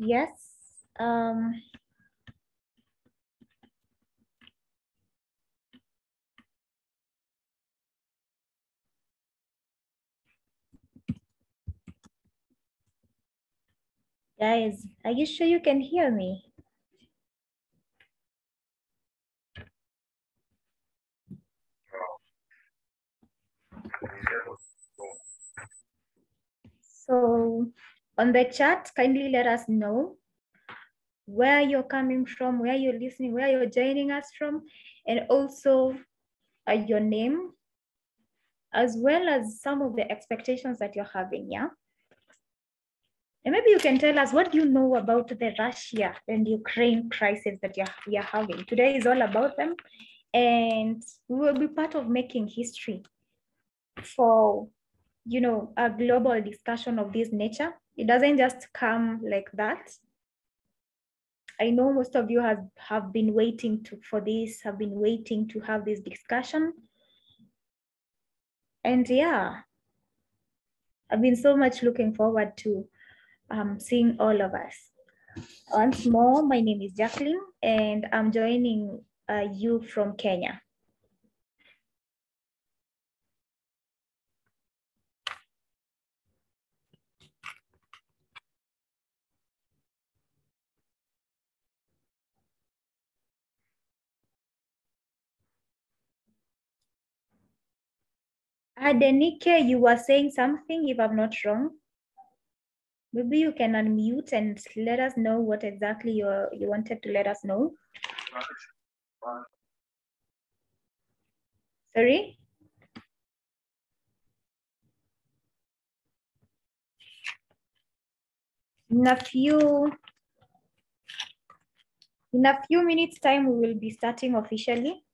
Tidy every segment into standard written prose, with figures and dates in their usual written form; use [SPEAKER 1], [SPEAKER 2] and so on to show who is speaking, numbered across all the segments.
[SPEAKER 1] Yes. Guys, are you sure you can hear me? So on the chat, kindly let us know where you're coming from, where you're listening, where you're joining us from, and also your name, as well as some of the expectations that you're having, yeah? And maybe you can tell us what you know about the Russia and Ukraine crisis that we are having. Today is all about them, and we will be part of making history for, you know, a global discussion of this nature. It doesn't just come like that. I know most of you have been waiting for this, have been waiting to have this discussion. And yeah, I've been so much looking forward to seeing all of us. Once more, my name is Jacqueline, and I'm joining you from Kenya. Adenike, you were saying something, if I'm not wrong. Maybe you can unmute and let us know what exactly you wanted to let us know. Sorry? In a few minutes time, we will be starting officially.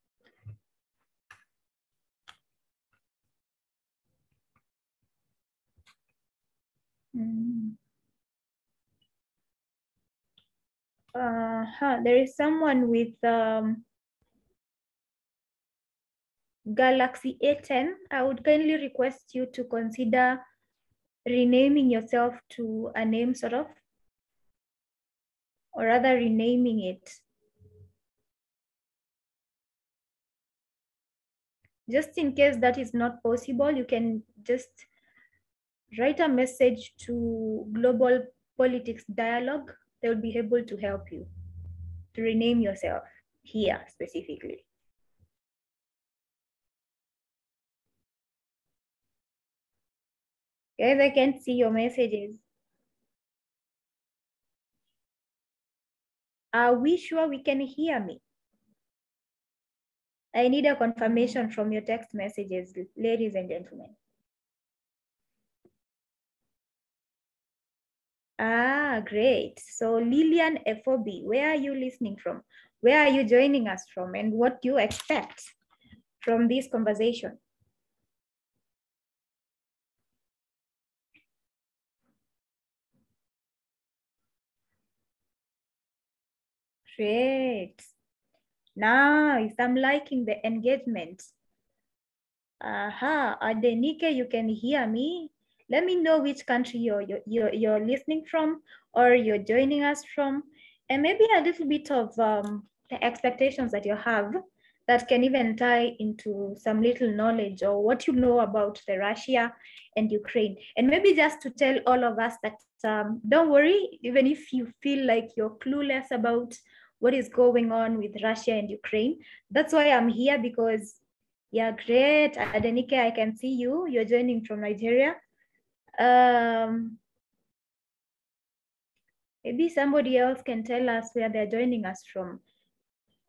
[SPEAKER 1] There is someone with Galaxy A10. I would kindly request you to consider renaming yourself to a name sort of, or rather renaming it. Just in case that is not possible, you can just write a message to Global Politics Dialogue. They will be able to help you to rename yourself here specifically. Guys, I can't see your messages. Are we sure we can hear me? I need a confirmation from your text messages, ladies and gentlemen. Ah, great. So Lillian FOB, where are you listening from? Where are you joining us from? And what do you expect from this conversation? Great. Nice. I'm liking the engagement. Aha, Adenike, you can hear me. Let me know which country you're listening from or you're joining us from, and maybe a little bit of the expectations that you have that can even tie into some little knowledge or what you know about the Russia and Ukraine. And maybe just to tell all of us that don't worry, even if you feel like you're clueless about what is going on with Russia and Ukraine. That's why I'm here, because yeah, great. Adenike, I can see you. You're joining from Nigeria. Maybe somebody else can tell us where they're joining us from.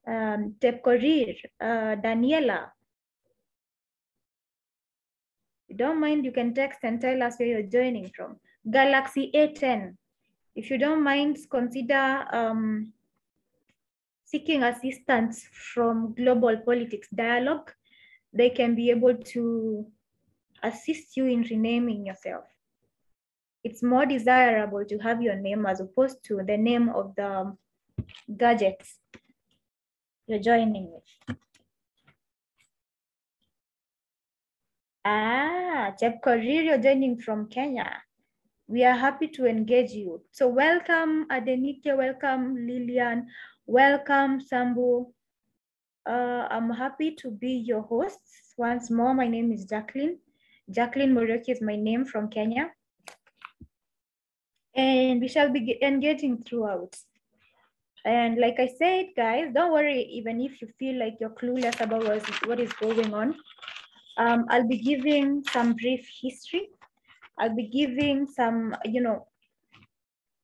[SPEAKER 1] Tepkorir, Daniela. If you don't mind, you can text and tell us where you're joining from. Galaxy A10. If you don't mind, consider seeking assistance from Global Politics Dialogue. They can be able to assist you in renaming yourself. It's more desirable to have your name as opposed to the name of the gadgets you're joining with. Ah, Chepkorir, you're joining from Kenya. We are happy to engage you. So welcome Adenike, welcome Lillian, welcome Sambu. I'm happy to be your host once more. My name is Jacqueline. Jacqueline Morioki is my name from Kenya. And we shall be engaging throughout. And like I said, guys, don't worry, even if you feel like you're clueless about what is going on. I'll be giving some brief history. I'll be giving some,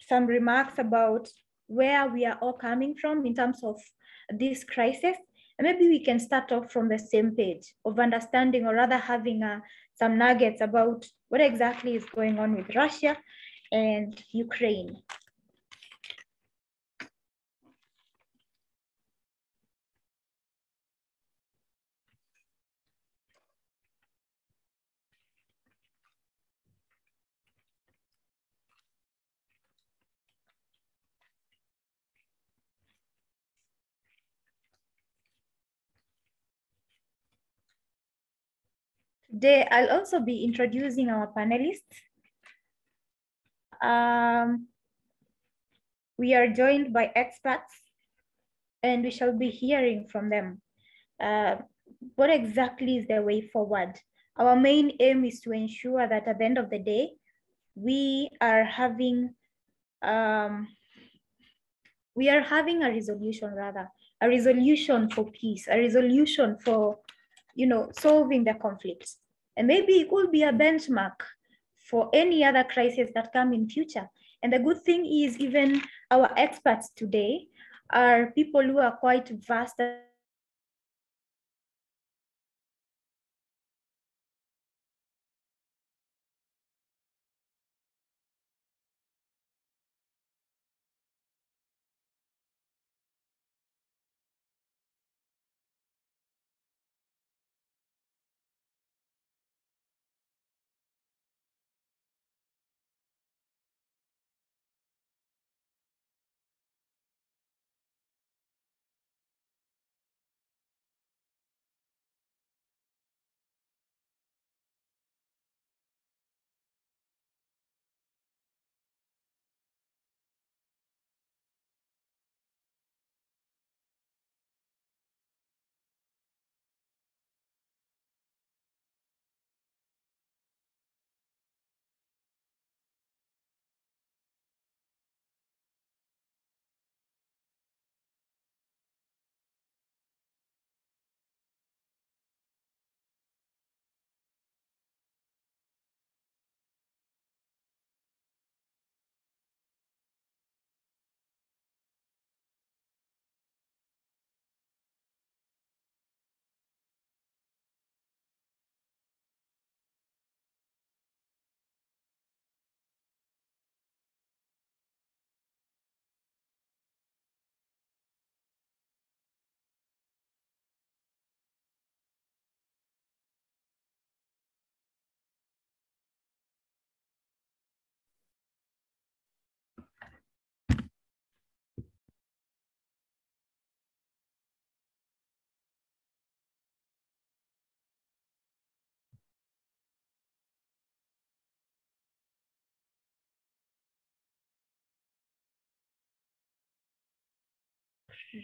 [SPEAKER 1] some remarks about where we are all coming from in terms of this crisis. And maybe we can start off from the same page of understanding, or rather having some nuggets about what exactly is going on with Russia and Ukraine. Today, I'll also be introducing our panelists. We are joined by experts, and we shall be hearing from them. What exactly is the way forward? Our main aim is to ensure that at the end of the day, we are having a resolution, a resolution for peace, a resolution for, solving the conflicts. And maybe it could be a benchmark for any other crisis that come in future. And the good thing is, even our experts today are people who are quite vast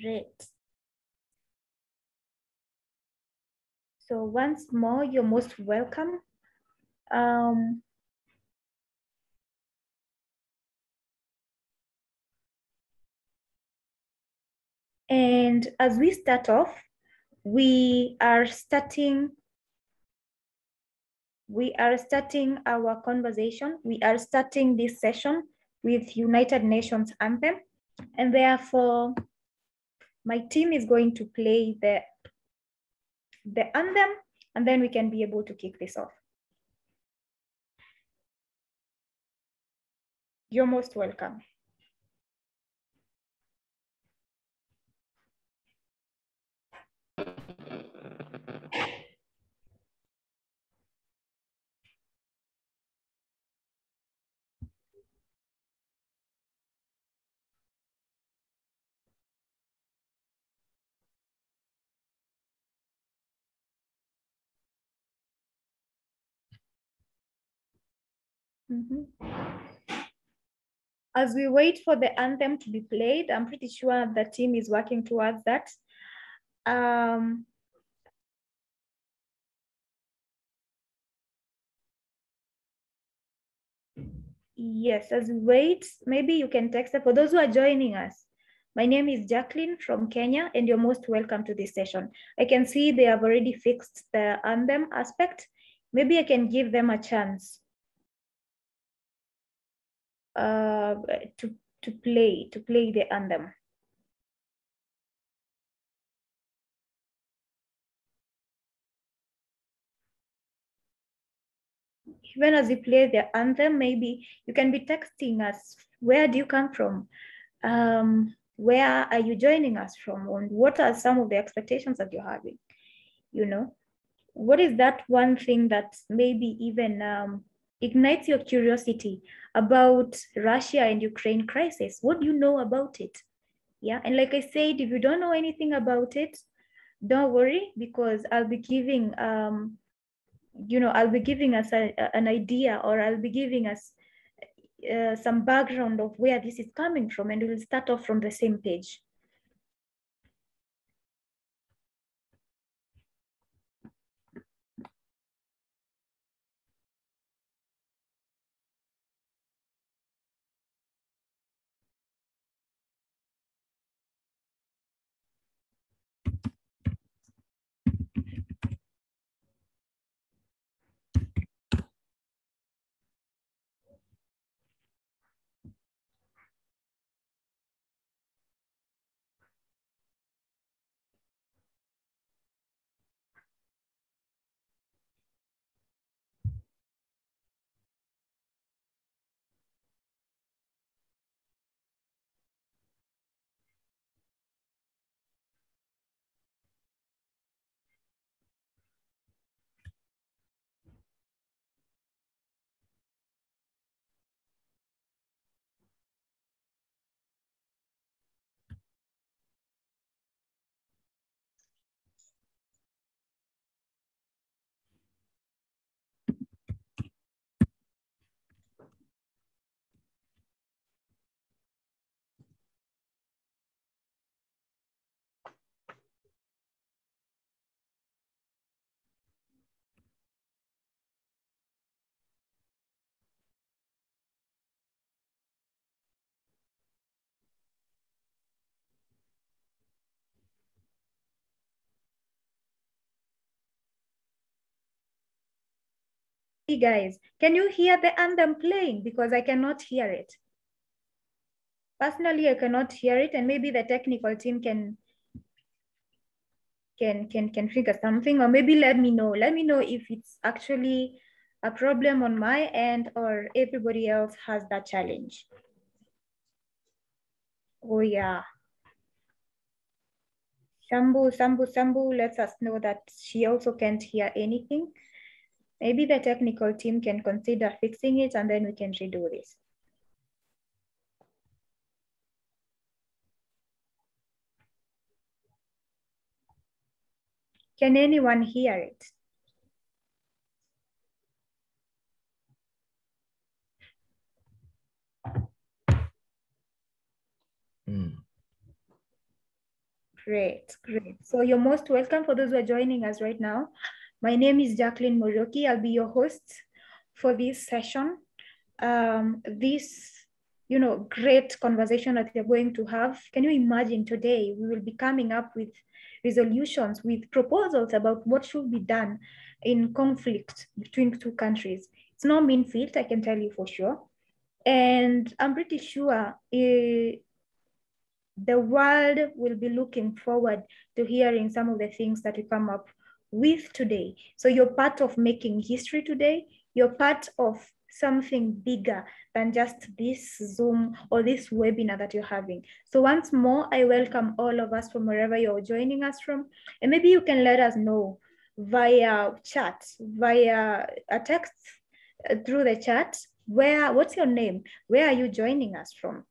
[SPEAKER 1] Great. So once more, you're most welcome. And as we start off, we are starting our conversation. We are starting this session with United Nations anthem. And therefore, my team is going to play the anthem, and then we can be able to kick this off. You're most welcome. As we wait for the anthem to be played, I'm pretty sure the team is working towards that. Yes, as we wait, maybe you can text us. For those who are joining us, my name is Jacqueline from Kenya, and you're most welcome to this session. I can see they have already fixed the anthem aspect. Maybe I can give them a chance to play the anthem. Even as you play the anthem, maybe you can be texting us. Where do you come from? Where are you joining us from? And what are some of the expectations that you're having? You know, what is that one thing that maybe even ignites your curiosity about Russia and Ukraine crisis? What do you know about it? Yeah, and like I said, if you don't know anything about it, don't worry, because I'll be giving I'll be giving us an idea, or I'll be giving us some background of where this is coming from, and we'll start off from the same page. Hey guys, can you hear the anthem playing? Because I cannot hear it. Personally, I cannot hear it, and maybe the technical team can figure something, or maybe let me know. Let me know if it's actually a problem on my end or everybody else has that challenge. Oh yeah. Sambu lets us know that she also can't hear anything. Maybe the technical team can consider fixing it, and then we can redo this. Can anyone hear it? Great. So you're most welcome for those who are joining us right now. My name is Jacqueline Moroki. I'll be your host for this session. This, great conversation that we're going to have. Can you imagine today we will be coming up with resolutions, with proposals about what should be done in conflict between two countries. It's not mean feat, I can tell you for sure. And I'm pretty sure the world will be looking forward to hearing some of the things that we come up with today. So you're part of making history today. You're part of something bigger than just this Zoom or this webinar that you're having. So once more, I welcome all of us from wherever you're joining us from. And maybe you can let us know via chat, via a text, through the chat, what's your name? Where are you joining us from?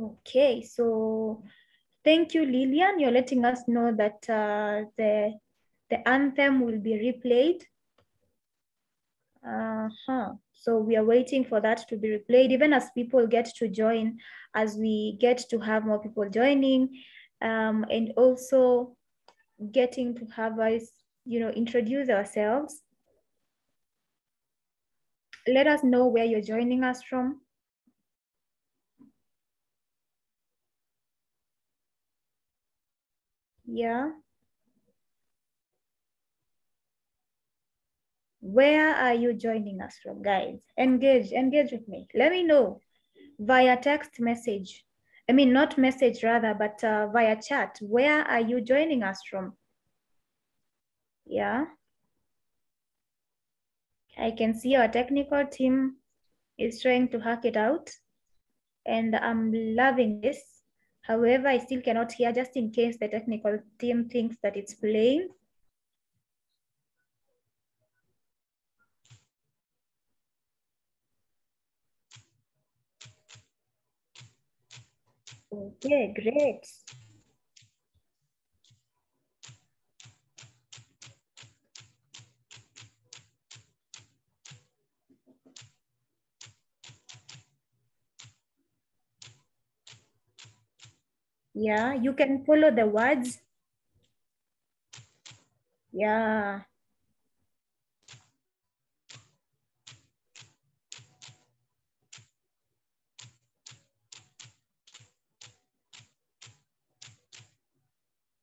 [SPEAKER 1] Okay, so thank you, Lillian. You're letting us know that the The anthem will be replayed. So we are waiting for that to be replayed, even as people get to join, as we get to have more people joining, and also getting to have us, introduce ourselves. Let us know where you're joining us from. Yeah. Where are you joining us from, guys? Engage with me. Let me know via text message. I mean, not message rather, but via chat. Where are you joining us from? Yeah. I can see our technical team is trying to hack it out, and I'm loving this. However, I still cannot hear, just in case the technical team thinks that it's playing. Okay, great. Yeah, you can follow the words. Yeah.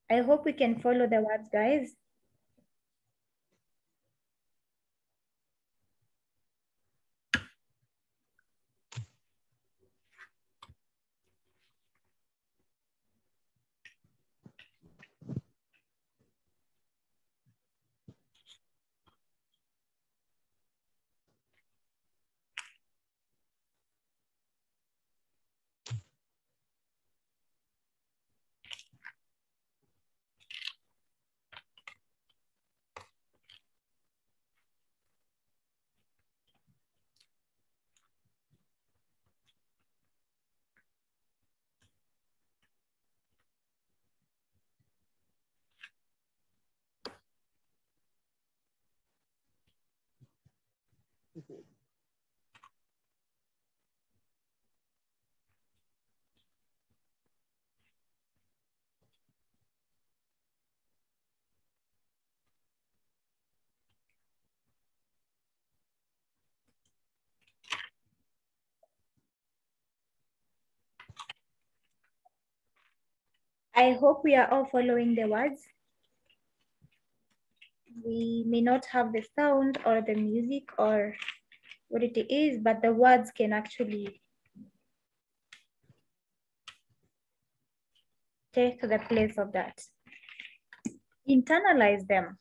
[SPEAKER 1] I hope we can follow the words, guys. I hope we are all following the words. We may not have the sound or the music or what it is, but the words can actually take the place of that. Internalize them,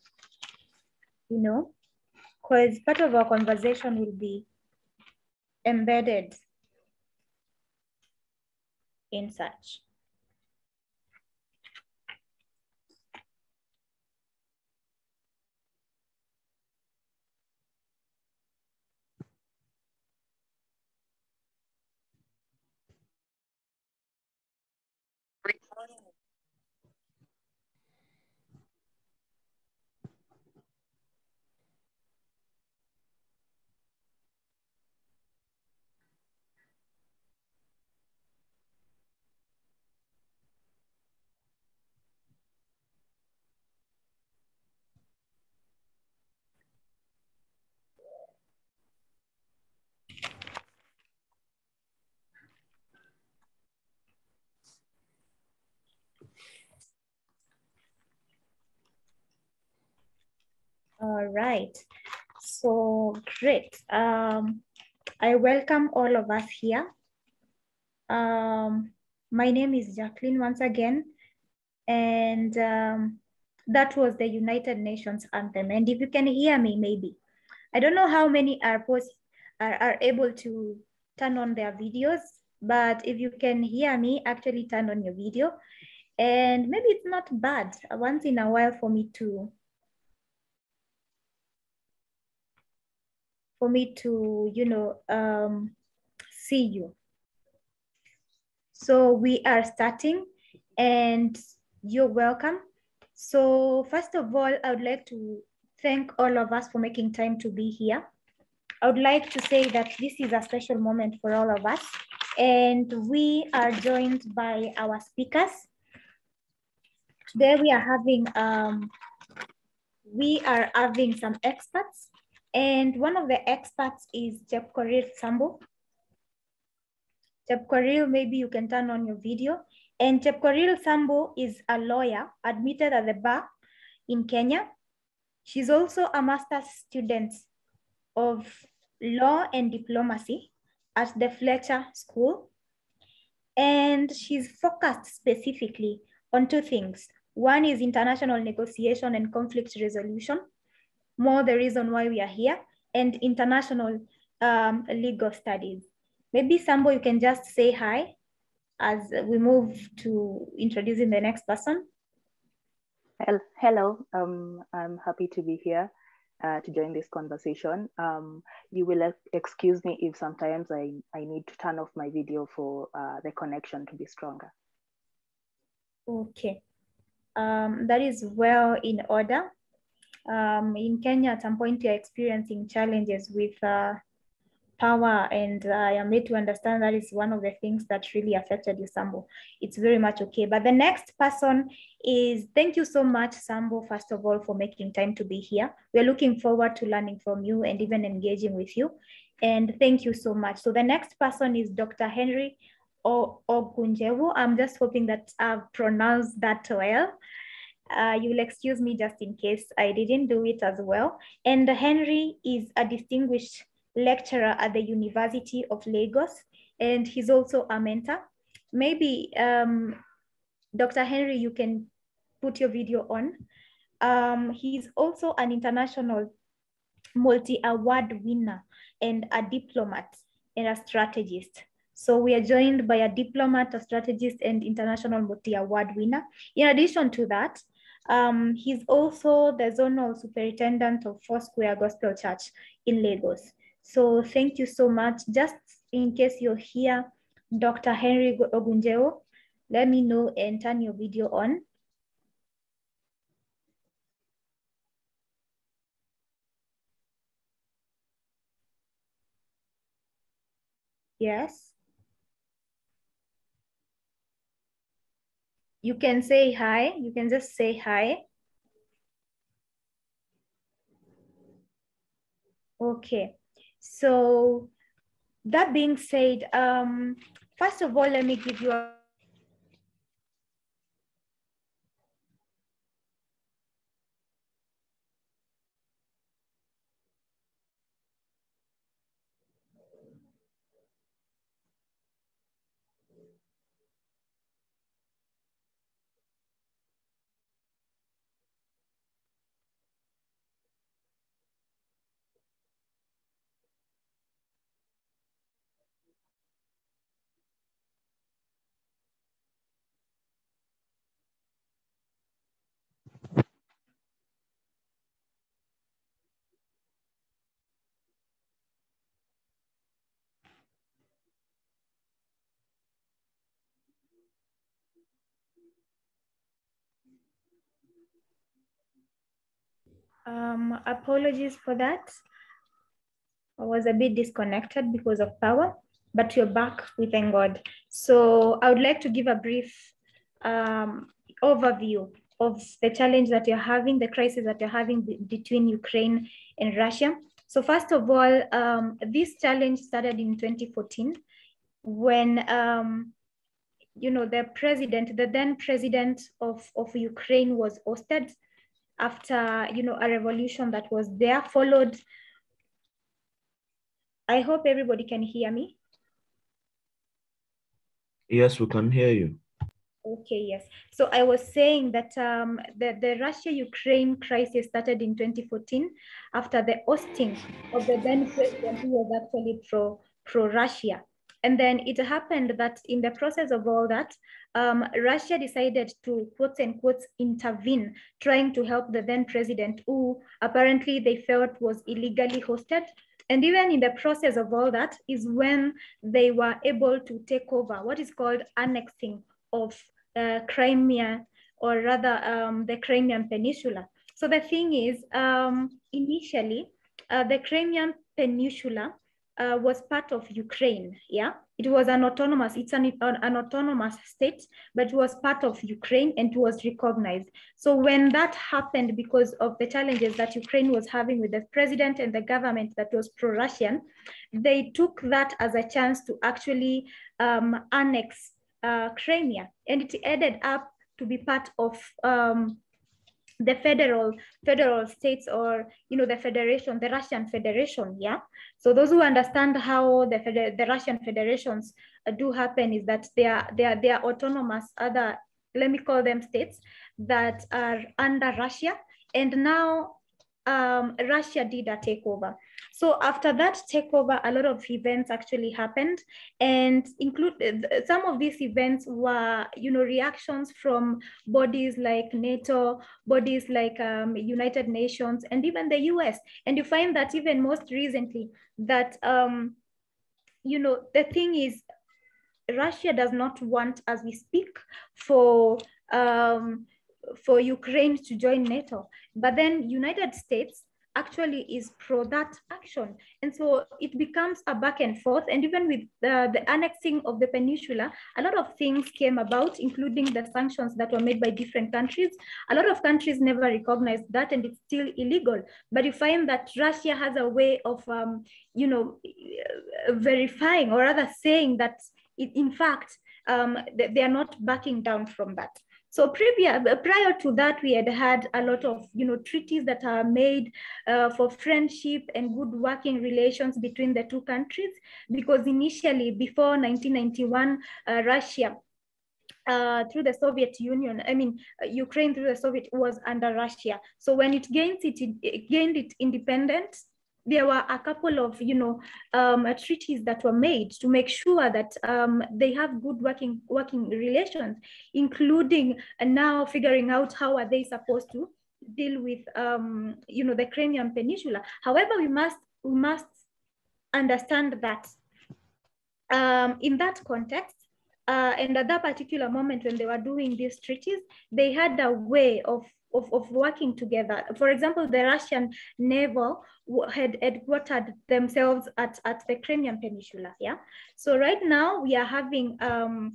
[SPEAKER 1] because part of our conversation will be embedded in such. All right, so great. I welcome all of us here. My name is Jacqueline once again, and that was the United Nations anthem. And if you can hear me, maybe, I don't know how many are able to turn on their videos, but if you can hear me, actually turn on your video. And maybe it's not bad once in a while for me to see you. So we are starting, and you're welcome. So first of all, I would like to thank all of us for making time to be here. I would like to say that this is a special moment for all of us, and we are joined by our speakers. Today we are having some experts, and one of the experts is Sambu. Chepkorir, maybe you can turn on your video. And Chepkorir Sambu is a lawyer admitted at the bar in Kenya. She's also a master's student of law and diplomacy at the Fletcher School. And she's focused specifically on two things. One is international negotiation and conflict resolution, more the reason why we are here, and international legal studies. Maybe Sambo, you can just say hi as we move to introducing the next person.
[SPEAKER 2] Hello, I'm happy to be here to join this conversation. You will excuse me if sometimes I need to turn off my video for the connection to be stronger.
[SPEAKER 1] Okay, that is well in order. In Kenya, at some point, you're experiencing challenges with power, and I am made to understand that is one of the things that really affected you, Sambo. It's very much okay. But the next person is, thank you so much, Sambo, first of all, for making time to be here. We're looking forward to learning from you and even engaging with you. And thank you so much. So the next person is Dr. Henry Ogunjewo. I'm just hoping that I've pronounced that well. You will excuse me just in case I didn't do it as well. And Henry is a distinguished lecturer at the University of Lagos, and he's also a mentor. Maybe Dr. Henry, you can put your video on. He's also an international multi-award winner and a diplomat and a strategist. So we are joined by a diplomat, a strategist, and international multi-award winner. In addition to that, he's also the zonal superintendent of Foursquare Gospel Church in Lagos. So thank you so much. Just in case you're here, Dr. Henry Ogunjewo, let me know and turn your video on. Yes. You can say hi. You can just say hi. Okay. So that being said, first of all, let me give you a apologies for that. I was a bit disconnected because of power, but you're back, we thank God. So I would like to give a brief overview of the challenge that you're having, the crisis that you're having between Ukraine and Russia. So first of all, this challenge started in 2014 when the then president of Ukraine was ousted after a revolution that was there, followed. I hope everybody can hear me.
[SPEAKER 3] Yes, we can hear you.
[SPEAKER 1] Okay, yes. So I was saying that the Russia-Ukraine crisis started in 2014 after the ousting of the then president who was actually pro-Russia. And then it happened that in the process of all that, Russia decided to, quote unquote, intervene, trying to help the then president who apparently they felt was illegally hosted. And even in the process of all that is when they were able to take over what is called annexing of Crimea or rather the Crimean Peninsula. So the thing is, initially, the Crimean Peninsula was part of Ukraine, yeah? It's an autonomous state, but it was part of Ukraine and it was recognized. So when that happened, because of the challenges that Ukraine was having with the president and the government that was pro-Russian, they took that as a chance to actually annex Crimea, and it ended up to be part of the federal states, or the federation, the Russian Federation, yeah. So those who understand how the Russian federations do happen is that they are autonomous other, let me call them, states that are under Russia, and now Russia did a takeover. So after that takeover, a lot of events actually happened, and some of these events were, reactions from bodies like NATO, bodies like United Nations, and even the US. And you find that even most recently that, the thing is, Russia does not want, as we speak, for Ukraine to join NATO, but then United States actually is pro that action. And so it becomes a back and forth. And even with the annexing of the peninsula, a lot of things came about, including the sanctions that were made by different countries. A lot of countries never recognized that, and it's still illegal. But you find that Russia has a way of, verifying, or rather saying that, in fact, they are not backing down from that. So prior to that, we had a lot of treaties that are made for friendship and good working relations between the two countries, because initially, before 1991, Russia, through the Soviet Union, Ukraine through the Soviet was under Russia. So when it gained its independence, there were a couple of treaties that were made to make sure that they have good working relations, including now figuring out how are they supposed to deal with the Crimean Peninsula. However, we must understand that in that context, and at that particular moment when they were doing these treaties, they had a way of working together. For example, the Russian naval had headquartered themselves at the Crimean Peninsula, yeah? So right now we are having, the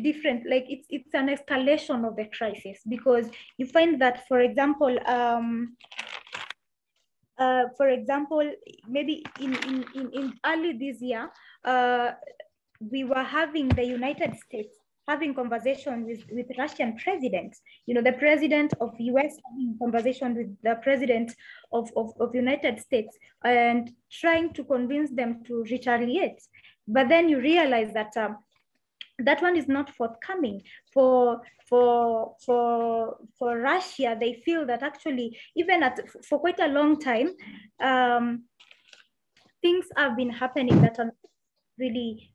[SPEAKER 1] different, like it's an escalation of the crisis, because you find that, for example, maybe in early this year, we were having the United States having conversation with Russian president, the president of US having conversation with the president of United States, and trying to convince them to retaliate. But then you realize that that one is not forthcoming. For Russia, they feel that actually, even for quite a long time, things have been happening that are really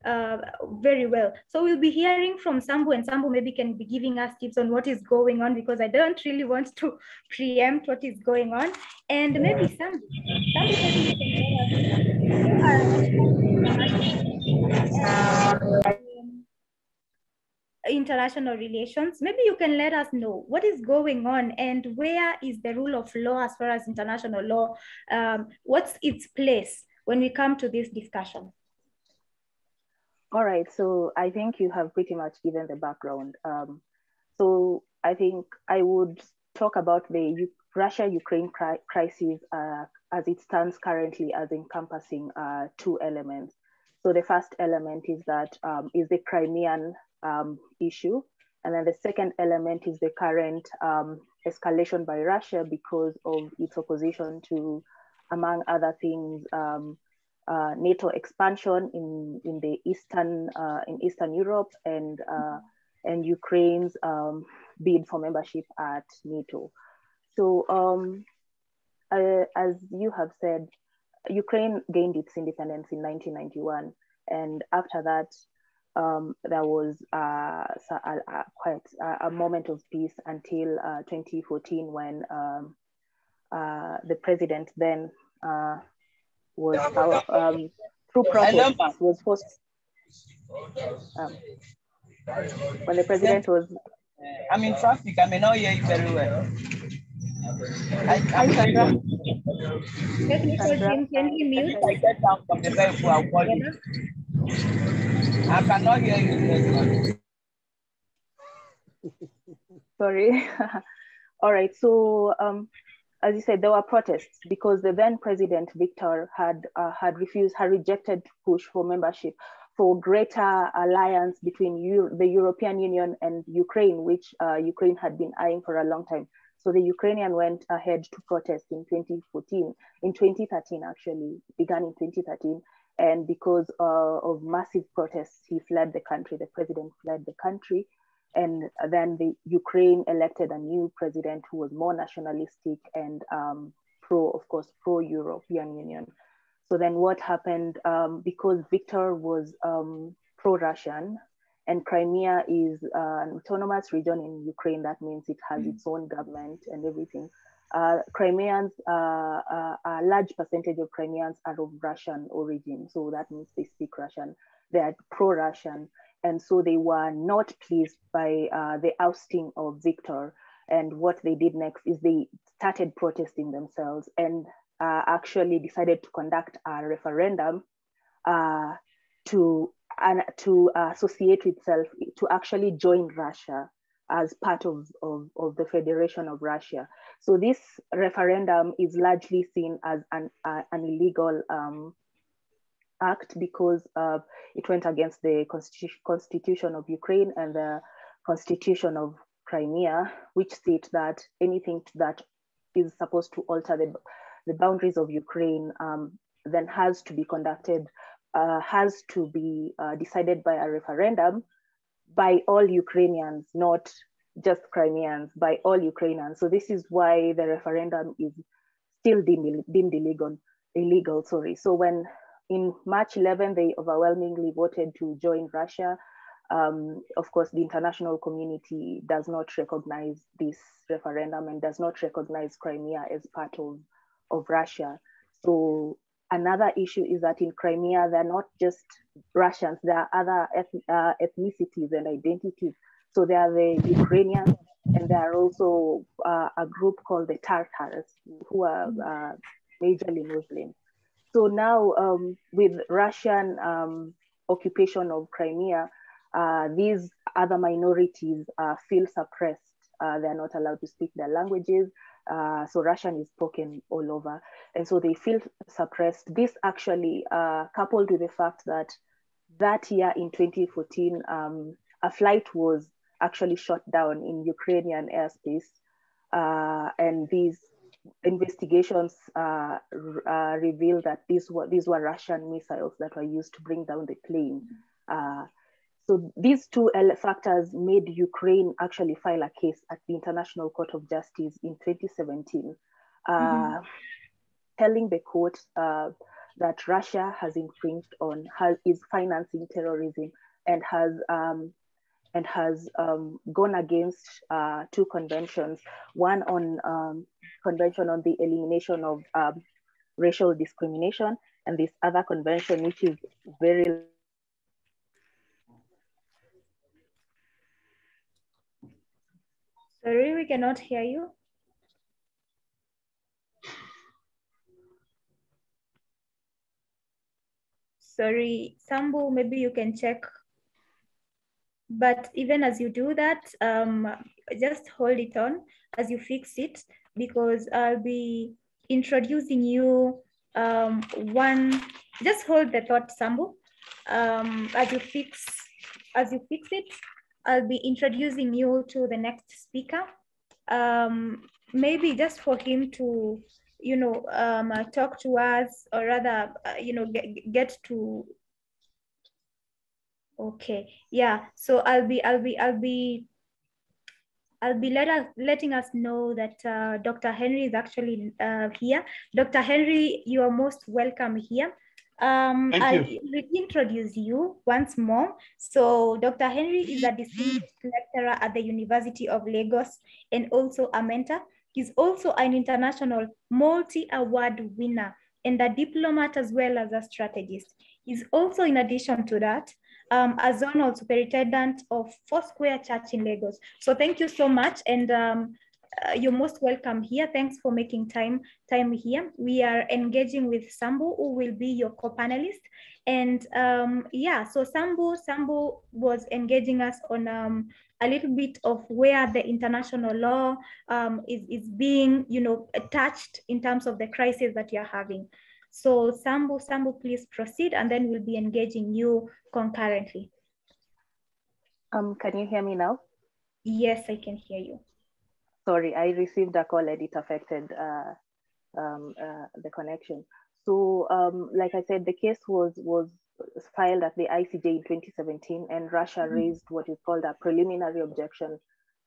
[SPEAKER 1] very well. So we'll be hearing from Sambu, and Sambu maybe can be giving us tips on what is going on, because I don't really want to preempt what is going on. And maybe Sambu international relations. Maybe you can let us know what is going on and where is the rule of law as far as international law. What's its place when we come to this discussion?
[SPEAKER 2] All right, so I think you have pretty much given the background. So I think I would talk about the Russia-Ukraine crisis as it stands currently, as encompassing two elements. So the first element is that is the Crimean issue. And then the second element is the current escalation by Russia because of its opposition to, among other things, NATO expansion in the Eastern Europe, and Ukraine's bid for membership at NATO. So as you have said, Ukraine gained its independence in 1991, and after that there was quite a moment of peace until 2014, when the president then was through protests was forced when the president was
[SPEAKER 4] I'm in traffic. I may not hear you very well.
[SPEAKER 2] Hi, Sandra.
[SPEAKER 1] Technical team, can you mute?
[SPEAKER 4] If I get down from the vehicle, I'll call you. I cannot hear you very well.
[SPEAKER 2] Sorry. All right. So, as you said, there were protests because the then president Victor had rejected to push for membership, for greater alliance between the European Union and Ukraine, which Ukraine had been eyeing for a long time. So the Ukrainian went ahead to protest in 2013 actually, began in 2013. And because of massive protests, he fled the country, the president fled the country. And then the Ukraine elected a new president who was more nationalistic and pro-European Union. So then what happened, because Viktor was pro-Russian and Crimea is an autonomous region in Ukraine, that means it has its own government and everything. Crimeans, a large percentage of Crimeans are of Russian origin. So that means they speak Russian, they are pro-Russian. And so they were not pleased by the ousting of Viktor. And what they did next is they started protesting themselves and actually decided to conduct a referendum to associate itself, to actually join Russia as part of the Federation of Russia. So this referendum is largely seen as an illegal act because it went against the constitution of Ukraine and the constitution of Crimea, which state that anything that is supposed to alter the boundaries of Ukraine then has to be conducted, has to be decided by a referendum by all Ukrainians, not just Crimeans, by all Ukrainians. So this is why the referendum is still deemed illegal. So when in March 11, they overwhelmingly voted to join Russia. Of course, the international community does not recognize this referendum and does not recognize Crimea as part of Russia. So another issue is that in Crimea, they're not just Russians, there are other ethnicities and identities. So there are the Ukrainians, and there are also a group called the Tartars, who are majorly Muslim. So now with Russian occupation of Crimea, these other minorities feel suppressed. They're not allowed to speak their languages. So Russian is spoken all over. And so they feel suppressed. This actually coupled with the fact that year in 2014, a flight was actually shot down in Ukrainian airspace. And these investigations revealed that these were Russian missiles that were used to bring down the plane. So these two factors made Ukraine actually file a case at the International Court of Justice in 2017, telling the court that Russia has infringed on, is financing terrorism and has gone against two conventions, one on Convention on the Elimination of Racial Discrimination, and this other convention, which is very...
[SPEAKER 1] Sorry, we cannot hear you. Sorry, Sambu, maybe you can check. But even as you do that, just hold it on as you fix it, because I'll be introducing you just hold the thought, Sambu. As you fix it, I'll be introducing you to the next speaker. Maybe just for him to, talk to us, or rather, get to. Okay, yeah. So I'll be letting us know that Dr. Henry is actually here. Dr. Henry, you are most welcome here. I'll introduce you once more. So Dr. Henry is a distinguished lecturer at the University of Lagos and also a mentor. He's also an international multi-award winner and a diplomat as well as a strategist. He's also, in addition to that, a zonal superintendent of Foursquare Church in Lagos. So thank you so much, and you're most welcome here. Thanks for making time here. We are engaging with Sambu, who will be your co-panelist. And yeah, so Sambu was engaging us on a little bit of where the international law is being, touched in terms of the crisis that you're having. So Sambu, please proceed, and then we'll be engaging you concurrently.
[SPEAKER 2] Can you hear me now?
[SPEAKER 1] Yes, I can hear you.
[SPEAKER 2] Sorry, I received a call and it affected the connection. So, like I said, the case was filed at the ICJ in 2017, and Russia raised what is called a preliminary objection,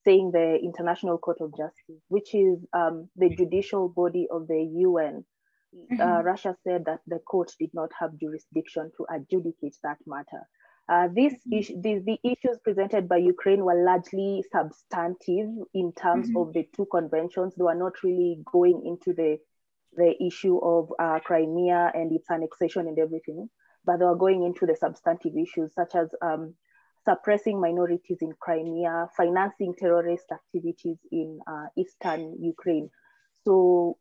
[SPEAKER 2] saying the International Court of Justice, which is the judicial body of the UN, Russia said that the court did not have jurisdiction to adjudicate that matter. The issues presented by Ukraine were largely substantive in terms of the two conventions. They were not really going into the issue of Crimea and its annexation and everything, but they were going into the substantive issues such as suppressing minorities in Crimea, financing terrorist activities in eastern Ukraine. So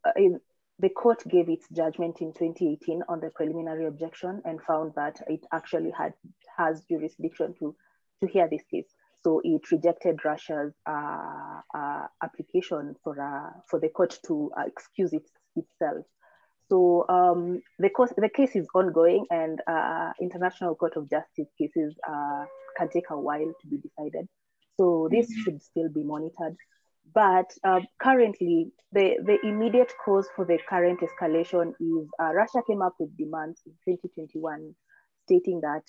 [SPEAKER 2] the court gave its judgment in 2018 on the preliminary objection and found that it actually has jurisdiction to hear this case. So it rejected Russia's application for the court to excuse itself. So the case is ongoing, and International Court of Justice cases can take a while to be decided. So this should still be monitored. But currently, the immediate cause for the current escalation is Russia came up with demands in 2021 stating that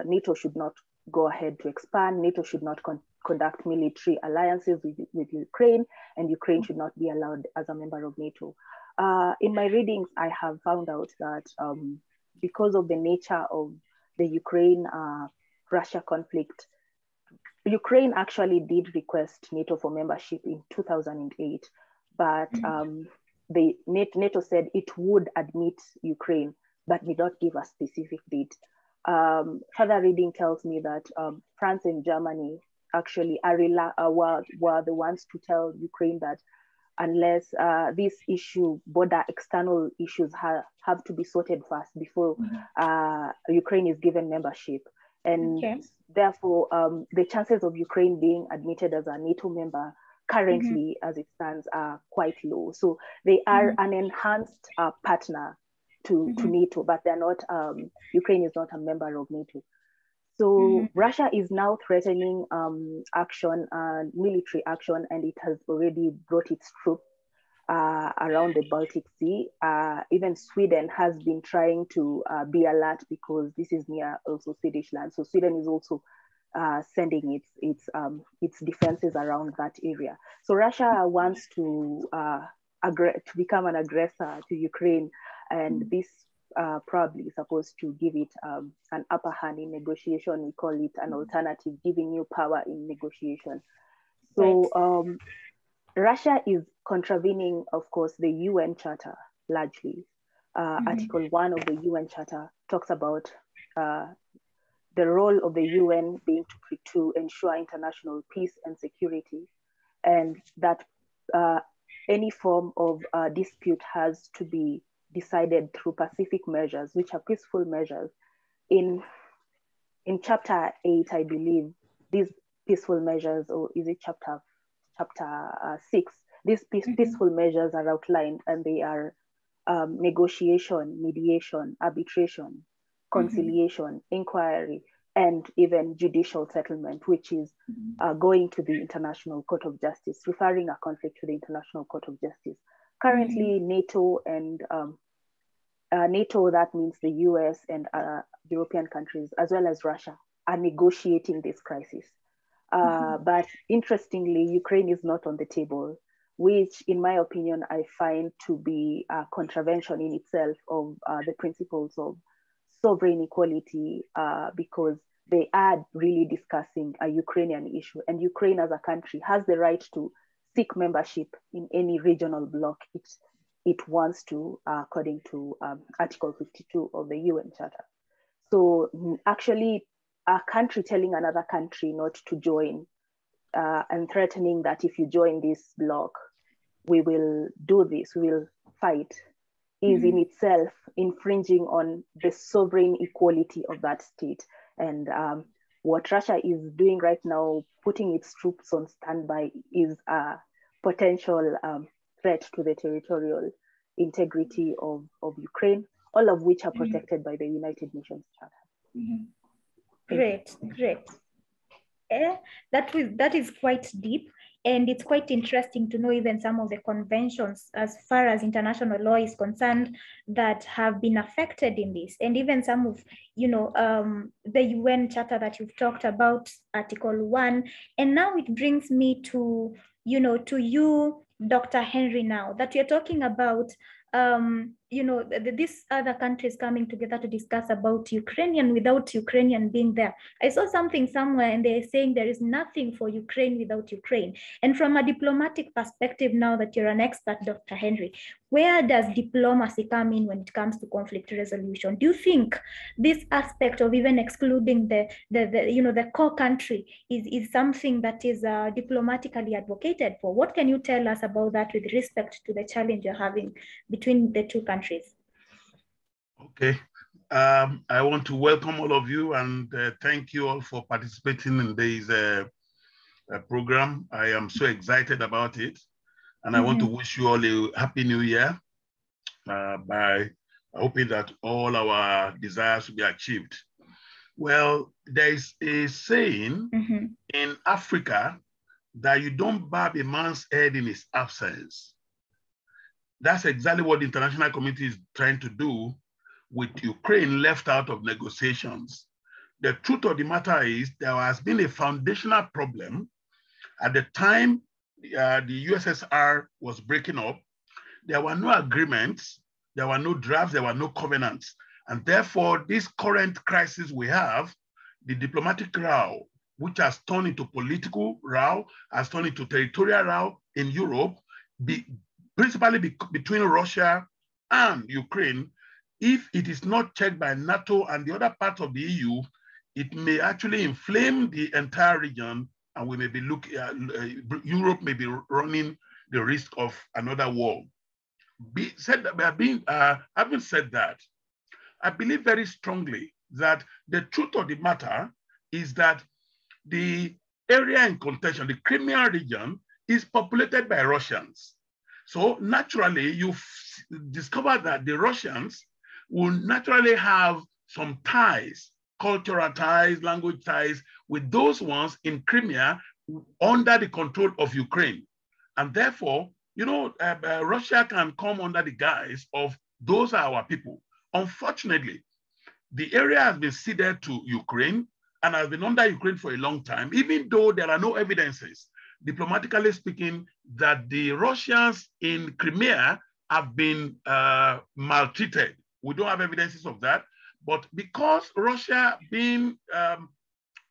[SPEAKER 2] NATO should not go ahead to expand, NATO should not conduct military alliances with Ukraine, and Ukraine should not be allowed as a member of NATO. In my readings, I have found out that because of the nature of the Ukraine-Russia conflict, Ukraine actually did request NATO for membership in 2008, but NATO said it would admit Ukraine, but did not give a specific date. Further reading tells me that France and Germany actually were the ones to tell Ukraine that unless this issue, border external issues have to be sorted first before Ukraine is given membership. And therefore, the chances of Ukraine being admitted as a NATO member currently, as it stands, are quite low. So they are an enhanced partner to NATO, but they're not, Ukraine is not a member of NATO. So Russia is now threatening action, military action, and it has already brought its troops around the Baltic Sea. Even Sweden has been trying to be alert because this is near also Swedish land. So Sweden is also sending its defenses around that area. So Russia wants to become an aggressor to Ukraine, and this probably supposed to give it an upper hand in negotiation. We call it an alternative, giving you power in negotiation. So Russia is contravening, of course, the UN Charter largely. Article 1 of the UN Charter talks about the role of the UN being to ensure international peace and security, and that any form of dispute has to be decided through pacific measures, which are peaceful measures. In chapter 8, I believe, these peaceful measures, or is it chapter 6, these peaceful measures are outlined, and they are negotiation, mediation, arbitration, conciliation, inquiry, and even judicial settlement, which is going to the International Court of Justice, referring a conflict to the International Court of Justice. Currently, NATO and NATO, that means the US and European countries, as well as Russia, are negotiating this crisis. But interestingly, Ukraine is not on the table, which in my opinion, I find to be a contravention in itself of the principles of sovereign equality, because they are really discussing a Ukrainian issue, and Ukraine as a country has the right to seek membership in any regional bloc it wants to, according to Article 52 of the UN Charter. So actually, a country telling another country not to join and threatening that if you join this bloc, we will do this, we will fight, is in itself infringing on the sovereign equality of that state. And what Russia is doing right now, putting its troops on standby, is a potential threat to the territorial integrity of Ukraine, all of which are protected by the United Nations Charter.
[SPEAKER 1] Great. That is quite deep, and it's quite interesting to know even some of the conventions as far as international law is concerned that have been affected in this, and even some of the UN Charter that you've talked about, Article 1. And now it brings me to you, Dr. Henry, now that we're talking about these other countries coming together to discuss about Ukrainian without Ukrainian being there. I saw something somewhere and they're saying there is nothing for Ukraine without Ukraine. And from a diplomatic perspective, now that you're an expert, Dr. Henry, where does diplomacy come in when it comes to conflict resolution? Do you think this aspect of even excluding the core country is something that is diplomatically advocated for? What can you tell us about that with respect to the challenge you're having between the two countries?
[SPEAKER 5] Okay. I want to welcome all of you and thank you all for participating in this program. I am so excited about it. And I want to wish you all a happy new year by hoping that all our desires will be achieved. Well, there is a saying in Africa that you don't barb a man's head in his absence. That's exactly what the international community is trying to do with Ukraine left out of negotiations. The truth of the matter is there has been a foundational problem. At the time the USSR was breaking up, there were no agreements, there were no drafts, there were no covenants. And therefore, this current crisis we have, the diplomatic row, which has turned into political row, has turned into territorial row in Europe, principally between Russia and Ukraine. If it is not checked by NATO and the other parts of the EU, it may actually inflame the entire region, and we may be Europe may be running the risk of another war. Having said that, I believe very strongly that the truth of the matter is that the area in contention, the Crimea region, is populated by Russians. So naturally, you discover that the Russians will naturally have some ties, cultural ties, language ties, with those ones in Crimea under the control of Ukraine. And therefore, Russia can come under the guise of those are our people. Unfortunately, the area has been ceded to Ukraine and has been under Ukraine for a long time, even though there are no evidences, diplomatically speaking, that the Russians in Crimea have been maltreated. We don't have evidences of that. But because Russia being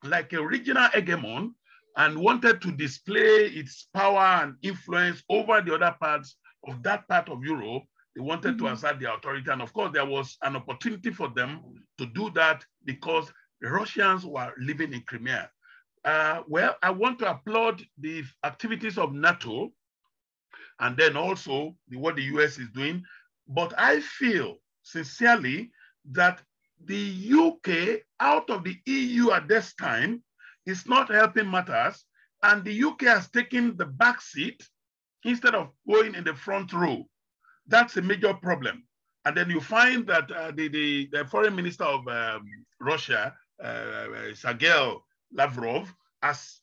[SPEAKER 5] like a regional hegemon and wanted to display its power and influence over the other parts of that part of Europe, they wanted to assert their authority. And of course, there was an opportunity for them to do that because the Russians were living in Crimea. Well, I want to applaud the activities of NATO and then also what the US is doing. But I feel sincerely that the UK out of the EU at this time is not helping matters, and the UK has taken the back seat instead of going in the front row. That's a major problem. And then you find that the foreign minister of Russia, Sergei Lavrov, has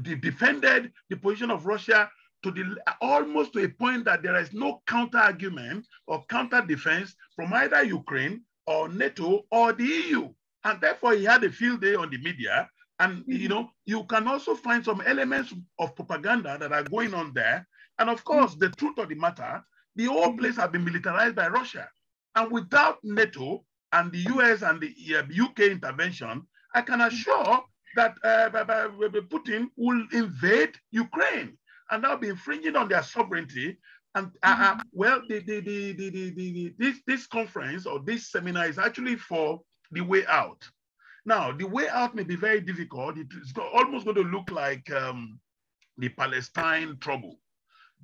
[SPEAKER 5] defended the position of Russia to almost to a point that there is no counter argument or counter defense from either Ukraine or NATO or the EU. And therefore he had a field day on the media. And you can also find some elements of propaganda that are going on there. And of course, the truth of the matter, the whole place has been militarized by Russia. And without NATO and the US and the UK intervention, I can assure that Putin will invade Ukraine, and that will be infringing on their sovereignty. And well, this conference or this seminar is actually for the way out. Now, the way out may be very difficult. It's almost going to look like the Palestine trouble,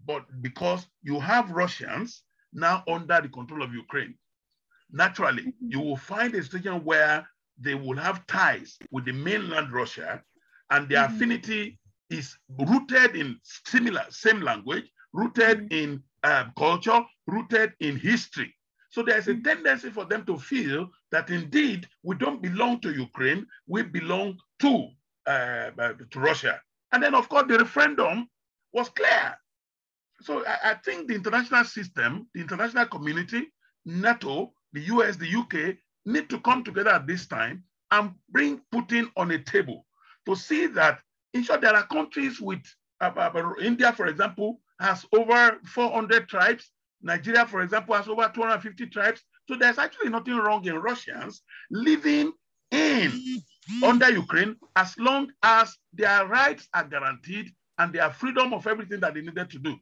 [SPEAKER 5] but because you have Russians now under the control of Ukraine, naturally, you will find a situation where they will have ties with the mainland Russia, and their affinity is rooted in same language, rooted in culture, rooted in history. So there's a tendency for them to feel that indeed we don't belong to Ukraine, we belong to Russia. And then of course the referendum was clear. So I think the international system, the international community, NATO, the US, the UK need to come together at this time and bring Putin on a table to see that, in short, there are countries with, India, for example, has over 400 tribes. Nigeria, for example, has over 250 tribes. So there's actually nothing wrong in Russians living under Ukraine as long as their rights are guaranteed and their freedom of everything that they needed to do.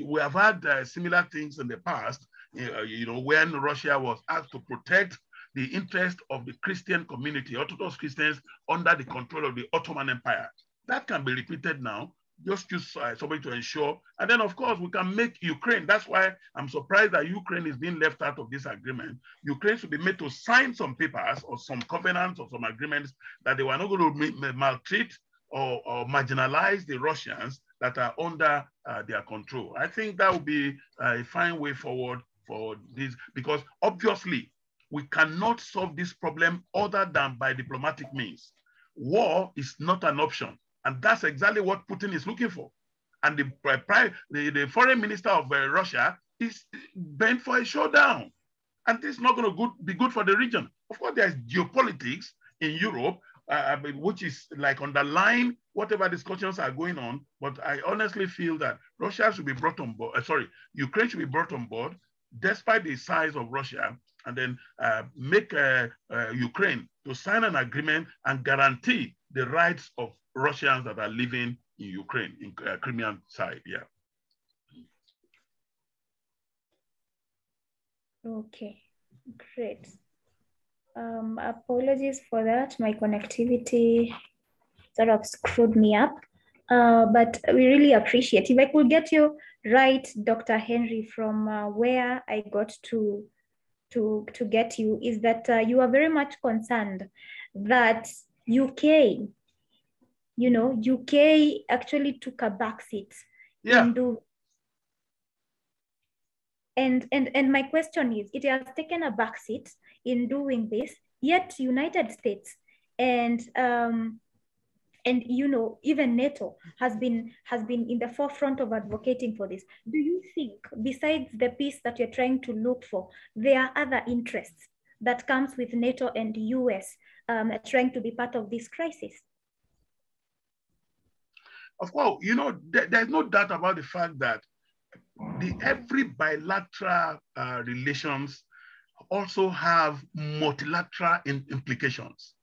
[SPEAKER 5] We have had similar things in the past, when Russia was asked to protect the interest of the Christian community, Orthodox Christians, under the control of the Ottoman Empire. That can be repeated now. Just use somebody to ensure. And then, of course, we can make Ukraine. That's why I'm surprised that Ukraine is being left out of this agreement. Ukraine should be made to sign some papers or some covenants or some agreements that they were not going to maltreat or marginalize the Russians that are under their control. I think that would be a fine way forward for this, because obviously we cannot solve this problem other than by diplomatic means. War is not an option. And that's exactly what Putin is looking for. And the foreign minister of Russia is bent for a showdown. And this is not going to be good for the region. Of course, there's geopolitics in Europe, which is like underlying whatever discussions are going on. But I honestly feel that Russia should be brought on board. Ukraine should be brought on board, despite the size of Russia, and then make Ukraine to sign an agreement and guarantee the rights of Russians that are living in Ukraine, in Crimean side, yeah.
[SPEAKER 1] Okay, great. Apologies for that. My connectivity sort of screwed me up, but we really appreciate. If I could get you right, Dr. Henry, from where I got to get you, is that you are very much concerned that UK actually took a backseat.
[SPEAKER 5] Yeah.
[SPEAKER 1] And my question is, it has taken a backseat in doing this, yet United States and even NATO has been in the forefront of advocating for this. Do you think, besides the peace that you're trying to look for, there are other interests that comes with NATO and the US trying to be part of this crisis?
[SPEAKER 5] Of course, there's no doubt about the fact that every bilateral relations also have multilateral implications.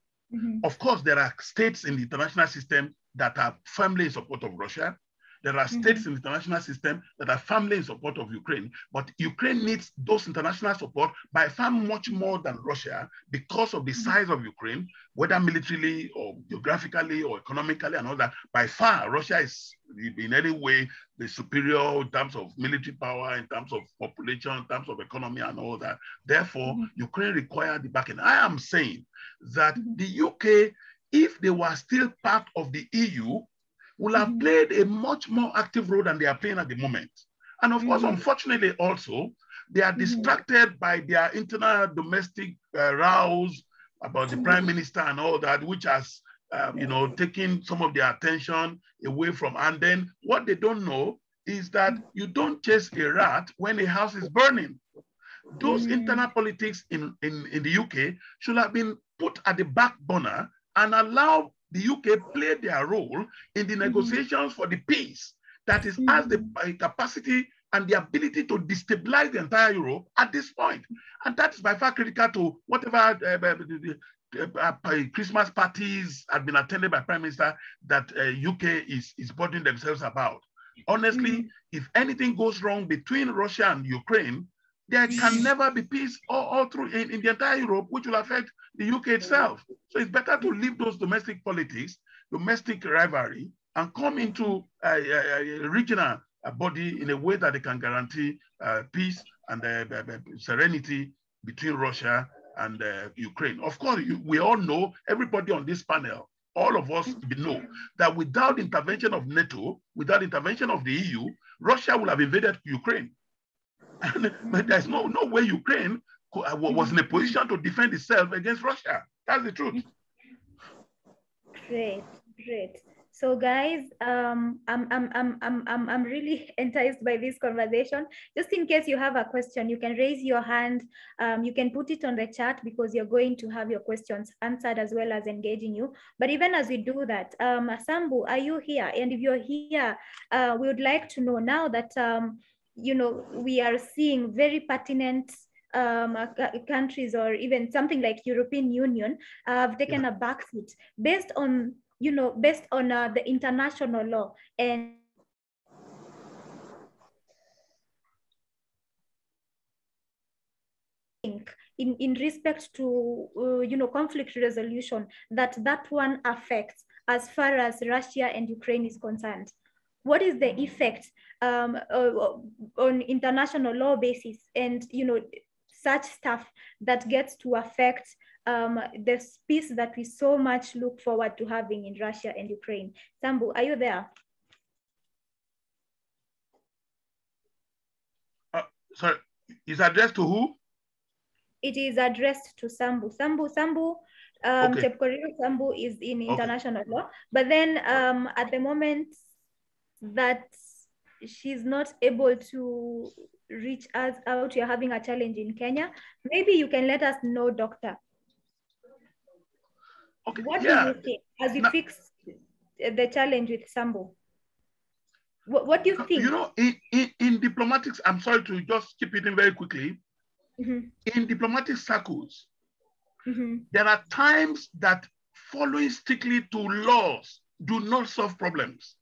[SPEAKER 5] Of course, there are states in the international system that are firmly in support of Russia. There are states in the international system that are firmly in support of Ukraine, but Ukraine needs those international support by far much more than Russia because of the size of Ukraine, whether militarily or geographically or economically and all that. By far, Russia is in any way the superior in terms of military power, in terms of population, in terms of economy and all that. Therefore, Ukraine requires the backing. I am saying that the UK, if they were still part of the EU, will have played a much more active role than they are playing at the moment. And of course, unfortunately also, they are distracted by their internal domestic rows about the prime minister and all that, which has, taken some of their attention away from. And then what they don't know is that you don't chase a rat when a house is burning. Those internal politics in the UK should have been put at the back burner and allow the UK play their role in the negotiations for the peace that is has the capacity and the ability to destabilize the entire Europe at this point. And that's by far critical to whatever Christmas parties have been attended by Prime Minister that UK is bothering themselves about. Honestly, if anything goes wrong between Russia and Ukraine, there can never be peace all through in the entire Europe, which will affect the UK itself. So it's better to leave those domestic politics, domestic rivalry, and come into a regional body in a way that they can guarantee peace and serenity between Russia and Ukraine. Of course, we all know, everybody on this panel, all of us know that without intervention of NATO, without intervention of the EU, Russia will have invaded Ukraine. But there's no way Ukraine was in a position to defend itself against Russia. That's the truth.
[SPEAKER 1] Great. So guys, I'm really enticed by this conversation. Just in case you have a question, you can raise your hand. You can put it on the chat because you're going to have your questions answered as well as engaging you. But even as we do that, Sambu, are you here? And if you're here, we would like to know now that you know, we are seeing very pertinent countries, or even something like European Union have taken a backseat based on, you know, the international law and in respect to you know, conflict resolution, that one affects as far as Russia and Ukraine is concerned. What is the effect on international law basis, and you know, such stuff that gets to affect the peace that we so much look forward to having in Russia and Ukraine? Sambu, are you there?
[SPEAKER 5] Sorry, is addressed to who?
[SPEAKER 1] It is addressed to Sambu. Sambu, Sambu is in international law, but then at the moment that she's not able to reach us out, you're having a challenge in Kenya. Maybe you can let us know, Doctor.
[SPEAKER 5] Okay.
[SPEAKER 1] What do you think as we fix the challenge with Sambu? What do you think?
[SPEAKER 5] You know, in diplomatics, I'm sorry to just keep it in very quickly. In diplomatic circles, there are times that following strictly to laws do not solve problems.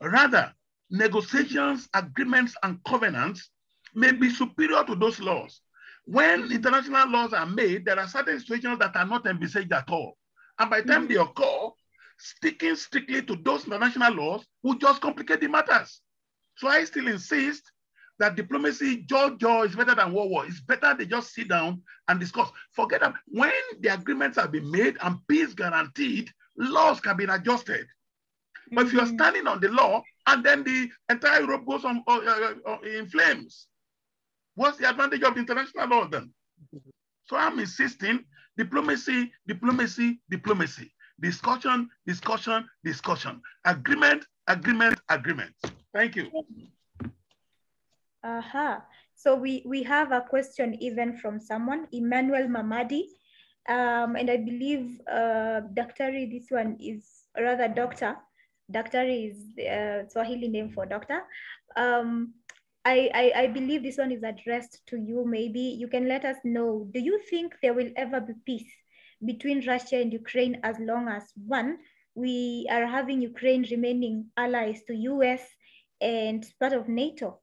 [SPEAKER 5] Rather, negotiations, agreements, and covenants may be superior to those laws. When international laws are made, there are certain situations that are not envisaged at all. And by the time they occur, sticking strictly to those international laws will just complicate the matters. So I still insist that diplomacy, jaw is better than war. It's better they just sit down and discuss. Forget that when the agreements have been made and peace guaranteed, laws can be adjusted. But if you're standing on the law and then the entire Europe goes on in flames, what's the advantage of international law then? So I'm insisting diplomacy, diplomacy, diplomacy. Discussion, discussion, discussion. Agreement, agreement, agreement. Thank you.
[SPEAKER 1] So we have a question even from someone, Emmanuel Mamadi. And I believe Daktari, this one is rather doctor. Daktari is Swahili name for doctor. I believe this one is addressed to you. Maybe you can let us know, do you think there will ever be peace between Russia and Ukraine as long as, one, we are having Ukraine remaining allies to US and part of NATO?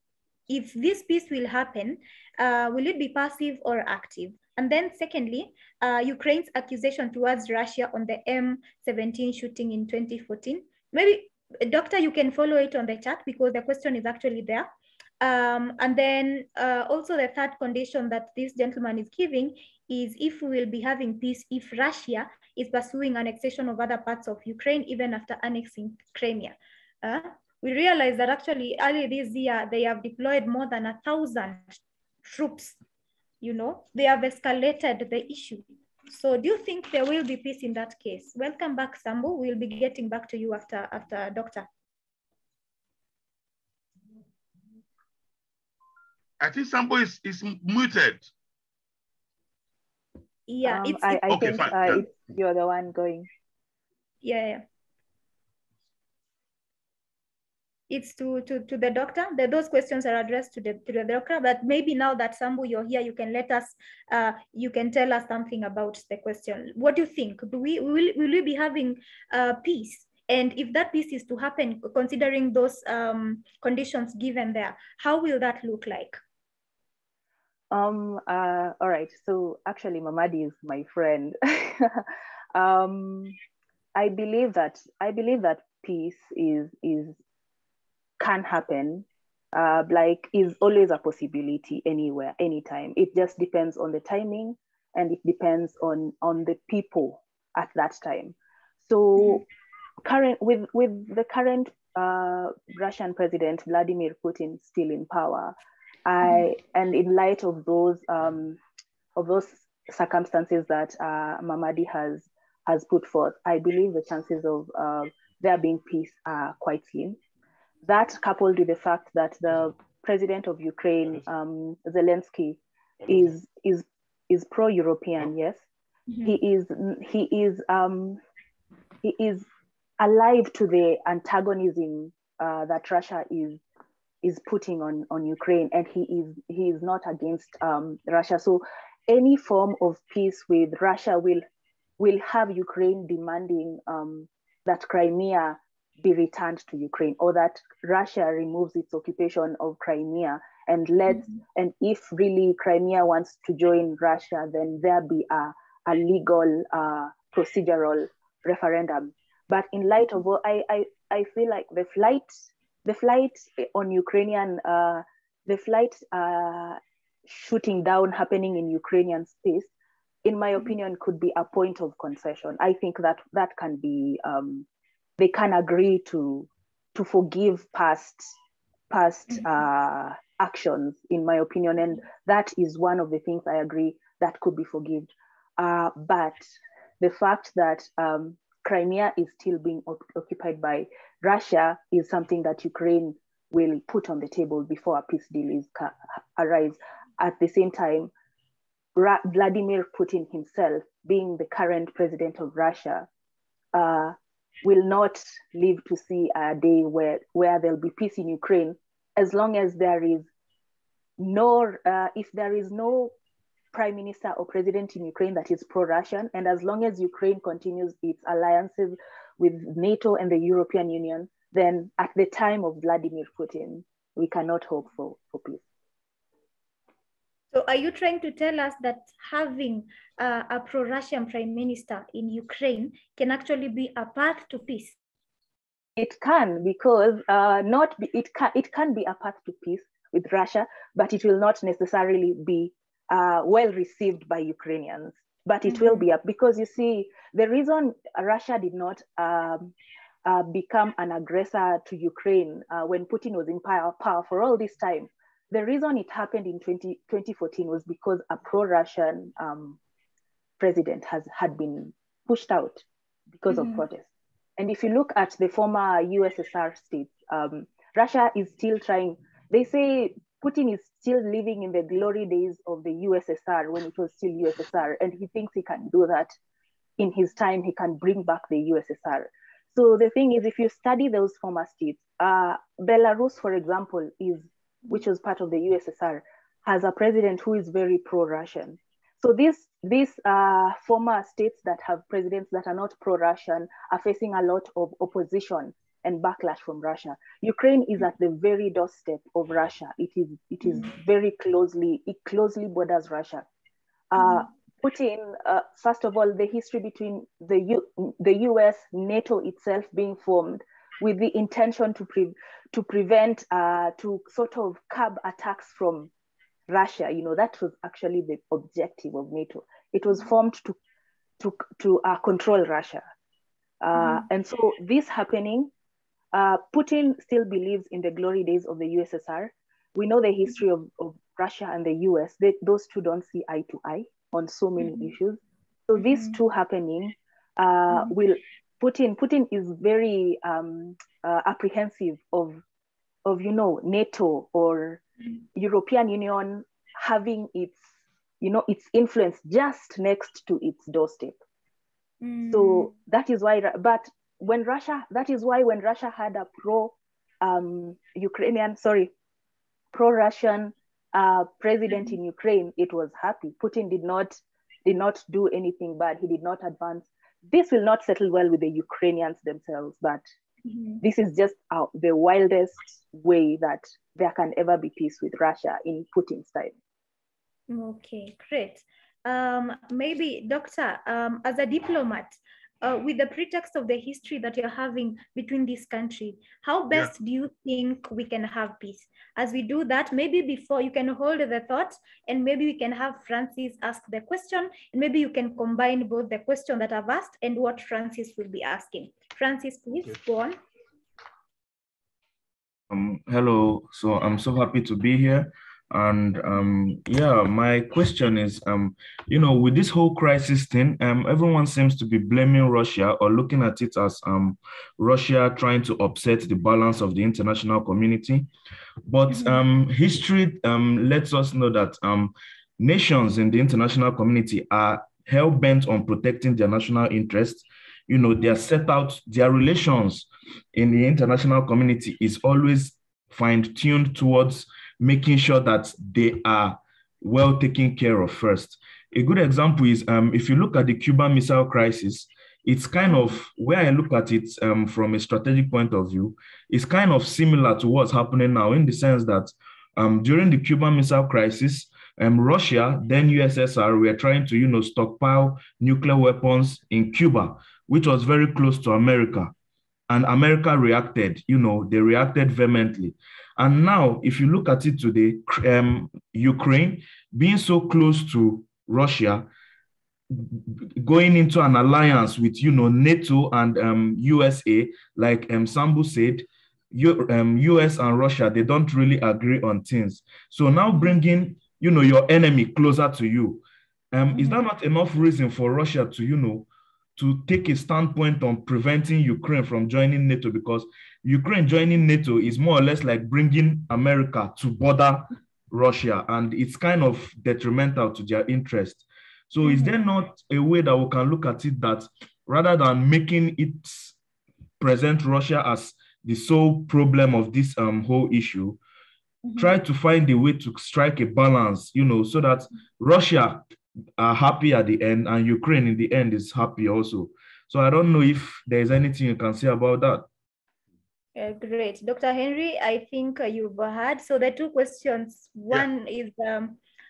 [SPEAKER 1] If this peace will happen, will it be passive or active? And then secondly, Ukraine's accusation towards Russia on the M17 shooting in 2014. Maybe, Doctor, you can follow it on the chat because the question is actually there. And then also the third condition that this gentleman is giving is if we will be having peace if Russia is pursuing annexation of other parts of Ukraine even after annexing Crimea. We realize that actually early this year, they have deployed more than 1,000 troops. You know, they have escalated the issue. So do you think there will be peace in that case? Welcome back, Sambu. We'll be getting back to you after Doctor.
[SPEAKER 5] I think Sambu is muted.
[SPEAKER 1] Yeah,
[SPEAKER 2] I
[SPEAKER 5] okay,
[SPEAKER 2] think
[SPEAKER 5] fine.
[SPEAKER 2] you're the one going.
[SPEAKER 1] Yeah. It's to the doctor. Those questions are addressed to the doctor, but maybe now that Sambu, you're here, you can let us, you can tell us something about the question. What do you think? Will we be having peace? And if that peace is to happen, considering those conditions given there, how will that look like?
[SPEAKER 2] All right. So actually, Mamadi is my friend. I believe that peace can happen. Like is always a possibility anywhere, anytime. It just depends on the timing, and it depends on the people at that time. So with the current Russian president Vladimir Putin still in power, and in light of those circumstances that Mamadi has put forth, I believe the chances of there being peace are quite slim. That, coupled with the fact that the president of Ukraine, Zelensky, is pro-European. Yes, he is alive to the antagonism that Russia is putting on Ukraine, and he is not against Russia. So any form of peace with Russia will have Ukraine demanding that Crimea be returned to Ukraine, or that Russia removes its occupation of Crimea and and if really Crimea wants to join Russia, then there be a legal procedural referendum. But in light of what I feel like the flight on Ukrainian, the flight shooting down happening in Ukrainian space, in my opinion, could be a point of concession. I think that can be, they can agree to forgive past actions, in my opinion, and that is one of the things I agree that could be forgiven. But the fact that Crimea is still being occupied by Russia is something that Ukraine will put on the table before a peace deal arrives. At the same time, Vladimir Putin himself, being the current president of Russia, will not live to see a day where there'll be peace in Ukraine, as long as there is if there is no prime minister or president in Ukraine that is pro-Russian, and as long as Ukraine continues its alliances with NATO and the European Union, then at the time of Vladimir Putin, we cannot hope for peace.
[SPEAKER 1] So are you trying to tell us that having a pro-Russian prime minister in Ukraine can actually be a path to peace?
[SPEAKER 2] It can, because it can be a path to peace with Russia, but it will not necessarily be well received by Ukrainians. But it will be because you see, the reason Russia did not become an aggressor to Ukraine when Putin was in power for all this time, the reason it happened in 2014 was because a pro-Russian president had been pushed out because of protests. And if you look at the former USSR states, Russia is still trying. They say Putin is still living in the glory days of the USSR when it was still USSR, and he thinks he can do that in his time. He can bring back the USSR. So the thing is, if you study those former states, Belarus, for example, which was part of the USSR, has a president who is very pro-Russian. So these former states that have presidents that are not pro-Russian are facing a lot of opposition and backlash from Russia. Ukraine is at the very doorstep of Russia. It is very closely borders Russia. Putin, first of all, the history between the US, NATO itself being formed with the intention to prevent, to sort of curb attacks from Russia. You know, that was actually the objective of NATO. It was formed to control Russia. And so this happening, Putin still believes in the glory days of the USSR. We know the history of Russia and the US. Those two don't see eye to eye on so many issues. So these two happening Putin is very apprehensive of NATO or European Union having its influence just next to its doorstep. So that is why, but that is why when Russia had a pro-Russian president in Ukraine, it was happy. Putin did not do anything bad. He did not advance. This will not settle well with the Ukrainians themselves, but this is just the wildest way that there can ever be peace with Russia in Putin's time.
[SPEAKER 1] Okay, great. Maybe, Doctor, as a diplomat, with the pretext of the history that you're having between these countries, how best do you think we can have peace? As we do that, maybe before you can hold the thought, and maybe we can have Francis ask the question, and maybe you can combine both the question that I've asked and what Francis will be asking. Francis, please go on.
[SPEAKER 3] Hello, so I'm so happy to be here. And yeah, my question is, you know, with this whole crisis thing, everyone seems to be blaming Russia or looking at it as Russia trying to upset the balance of the international community. But history lets us know that nations in the international community are hell-bent on protecting their national interests. You know, they are set out, their relations in the international community is always fine-tuned towards making sure that they are well taken care of first. A good example is if you look at the Cuban Missile Crisis, it's kind of, where I look at it from a strategic point of view, it's kind of similar to what's happening now, in the sense that during the Cuban Missile Crisis, Russia, then USSR, were trying to, you know, stockpile nuclear weapons in Cuba, which was very close to America. And America reacted, you know, they reacted vehemently. And now, if you look at it today, Ukraine being so close to Russia, going into an alliance with, you know, NATO and USA, like Sambu said, US and Russia, they don't really agree on things. So now bringing, you know, your enemy closer to you, is that not enough reason for Russia to, you know, to take a standpoint on preventing Ukraine from joining NATO? Because Ukraine joining NATO is more or less like bringing America to border Russia, and it's kind of detrimental to their interest. So is there not a way that we can look at it that rather than making it present Russia as the sole problem of this whole issue, try to find a way to strike a balance, you know, so that Russia are happy at the end and Ukraine in the end is happy also. So I don't know if there's anything you can say about that.
[SPEAKER 1] Great. Dr. Henry, I think you've heard. So the two questions, one is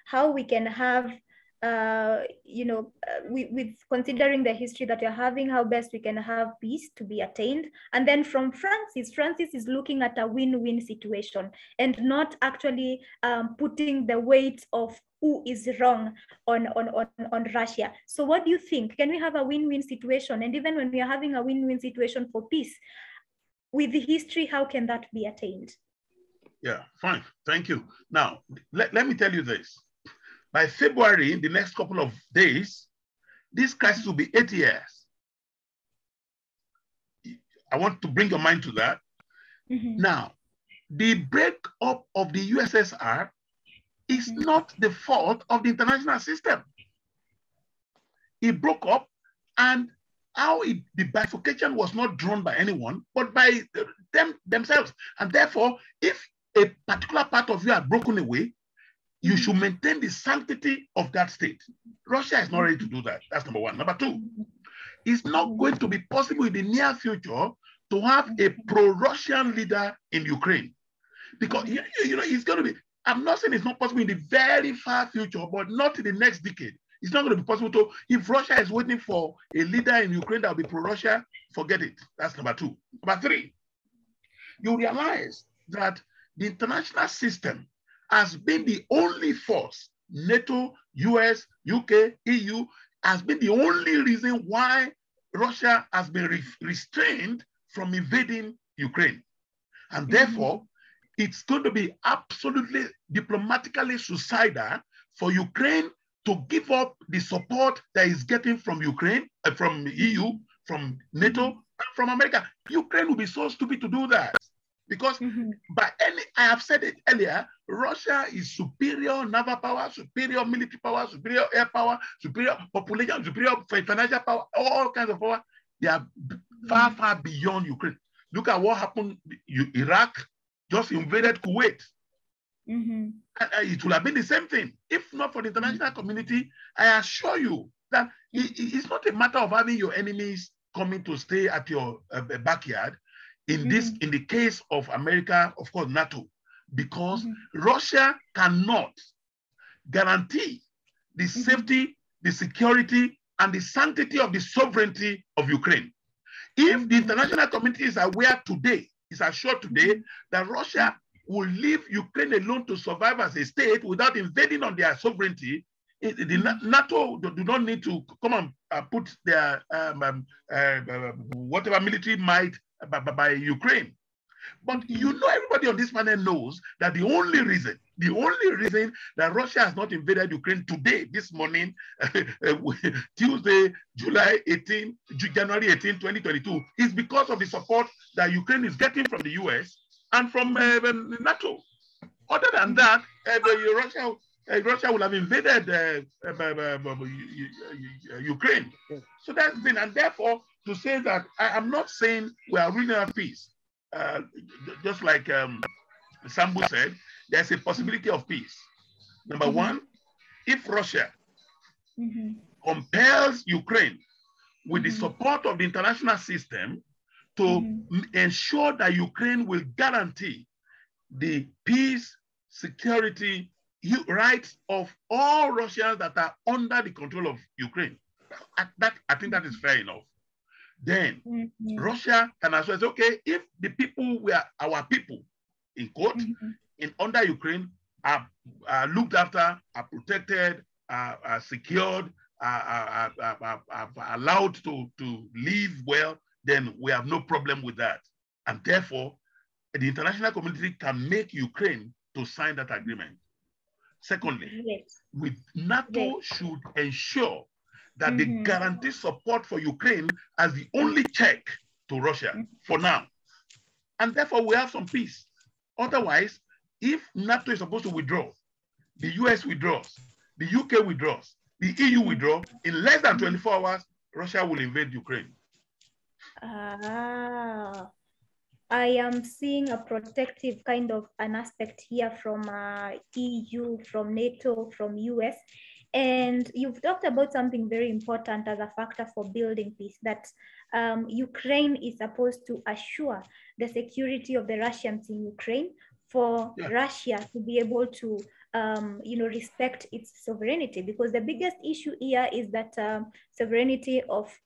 [SPEAKER 1] how we can have, you know, with considering the history that you're having, how best we can have peace to be attained. And then from Francis is looking at a win-win situation and not actually putting the weight of who is wrong on Russia. So what do you think? Can we have a win-win situation? And even when we are having a win-win situation for peace, with the history, how can that be attained?
[SPEAKER 5] Yeah, fine. Thank you. Now, let me tell you this. By February, in the next couple of days, this crisis will be 8 years. I want to bring your mind to that. Now, the breakup of the USSR is not the fault of the international system. It broke up, and the bifurcation was not drawn by anyone, but by themselves. And therefore, if a particular part of you are broken away, you should maintain the sanctity of that state. Russia is not ready to do that. That's number one. Number two, it's not going to be possible in the near future to have a pro-Russian leader in Ukraine. Because, you know, it's going to be, I'm not saying it's not possible in the very far future, but not in the next decade. It's not going to be possible to, if Russia is waiting for a leader in Ukraine that will be pro-Russia, forget it. That's number two. Number three, you realize that the international system has been the only force, NATO, US, UK, EU, has been the only reason why Russia has been restrained from invading Ukraine. And therefore, it's going to be absolutely diplomatically suicidal for Ukraine to give up the support that is getting from Ukraine, from EU, from NATO, and from America. Ukraine will be so stupid to do that. Because I have said it earlier, Russia is superior naval power, superior military power, superior air power, superior population, superior financial power, all kinds of power. They are far, far beyond Ukraine. Look at what happened. Iraq just invaded Kuwait. And it would have been the same thing. If not for the international community, I assure you that it's not a matter of having your enemies coming to stay at your backyard. In the case of America, of course, NATO, because Russia cannot guarantee the safety, the security, and the sanctity of the sovereignty of Ukraine. If the international community is aware today, is assured today that Russia will leave Ukraine alone to survive as a state without invading on their sovereignty, the NATO do not need to come and put their whatever military might by Ukraine. But you know, everybody on this panel knows that the only reason that Russia has not invaded Ukraine today, this morning, Tuesday, January 18, 2022, is because of the support that Ukraine is getting from the US and from NATO. Other than that, Russia will have invaded Ukraine. So that's been, and therefore, to say that, I'm not saying we are ruining our peace. Just like Sambu said, there's a possibility of peace. Number one, if Russia compels Ukraine with the support of the international system to ensure that Ukraine will guarantee the peace, security, rights of all Russians that are under the control of Ukraine. I think that is fair enough. Then Russia can as well say, okay, if the people were our people, in quote, in under Ukraine are looked after, are protected, are secured, are allowed to live well, then we have no problem with that. And therefore, the international community can make Ukraine to sign that agreement. Secondly, with NATO should ensure that they guarantee support for Ukraine as the only check to Russia for now. And therefore, we have some peace. Otherwise, if NATO is supposed to withdraw, the US withdraws, the UK withdraws, the EU withdraw, in less than 24 hours, Russia will invade Ukraine.
[SPEAKER 1] I am seeing a protective kind of an aspect here from EU, from NATO, from US. And you've talked about something very important as a factor for building peace, that Ukraine is supposed to assure the security of the Russians in Ukraine for Russia to be able to, respect its sovereignty. Because the biggest issue here is that sovereignty of,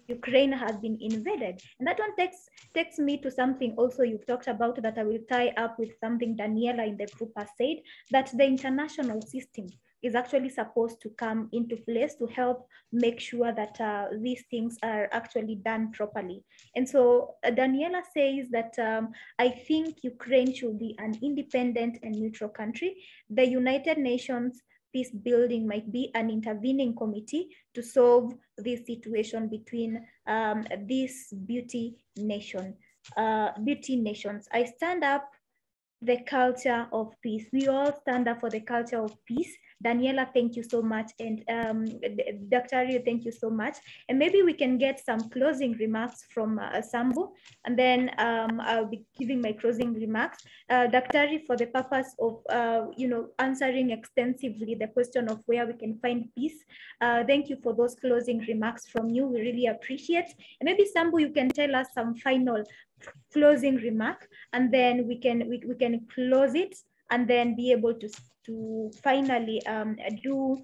[SPEAKER 1] Ukraine has been invaded. And that one takes me to something also you've talked about that I will tie up with something Daniela in the group has said, that the international system is actually supposed to come into place to help make sure that these things are actually done properly. And so Daniela says that I think Ukraine should be an independent and neutral country. The United Nations peace building might be an intervening committee to solve this situation between these beauty nations. I stand up the culture of peace. We all stand up for the culture of peace. Daniela, thank you so much. And Dr. Ario, thank you so much. And maybe we can get some closing remarks from Sambu, and then I'll be giving my closing remarks. Dr. Ario, for the purpose of answering extensively the question of where we can find peace, thank you for those closing remarks from you. We really appreciate. And maybe Sambu, you can tell us some final closing remark, and then we can close it, and then be able to finally do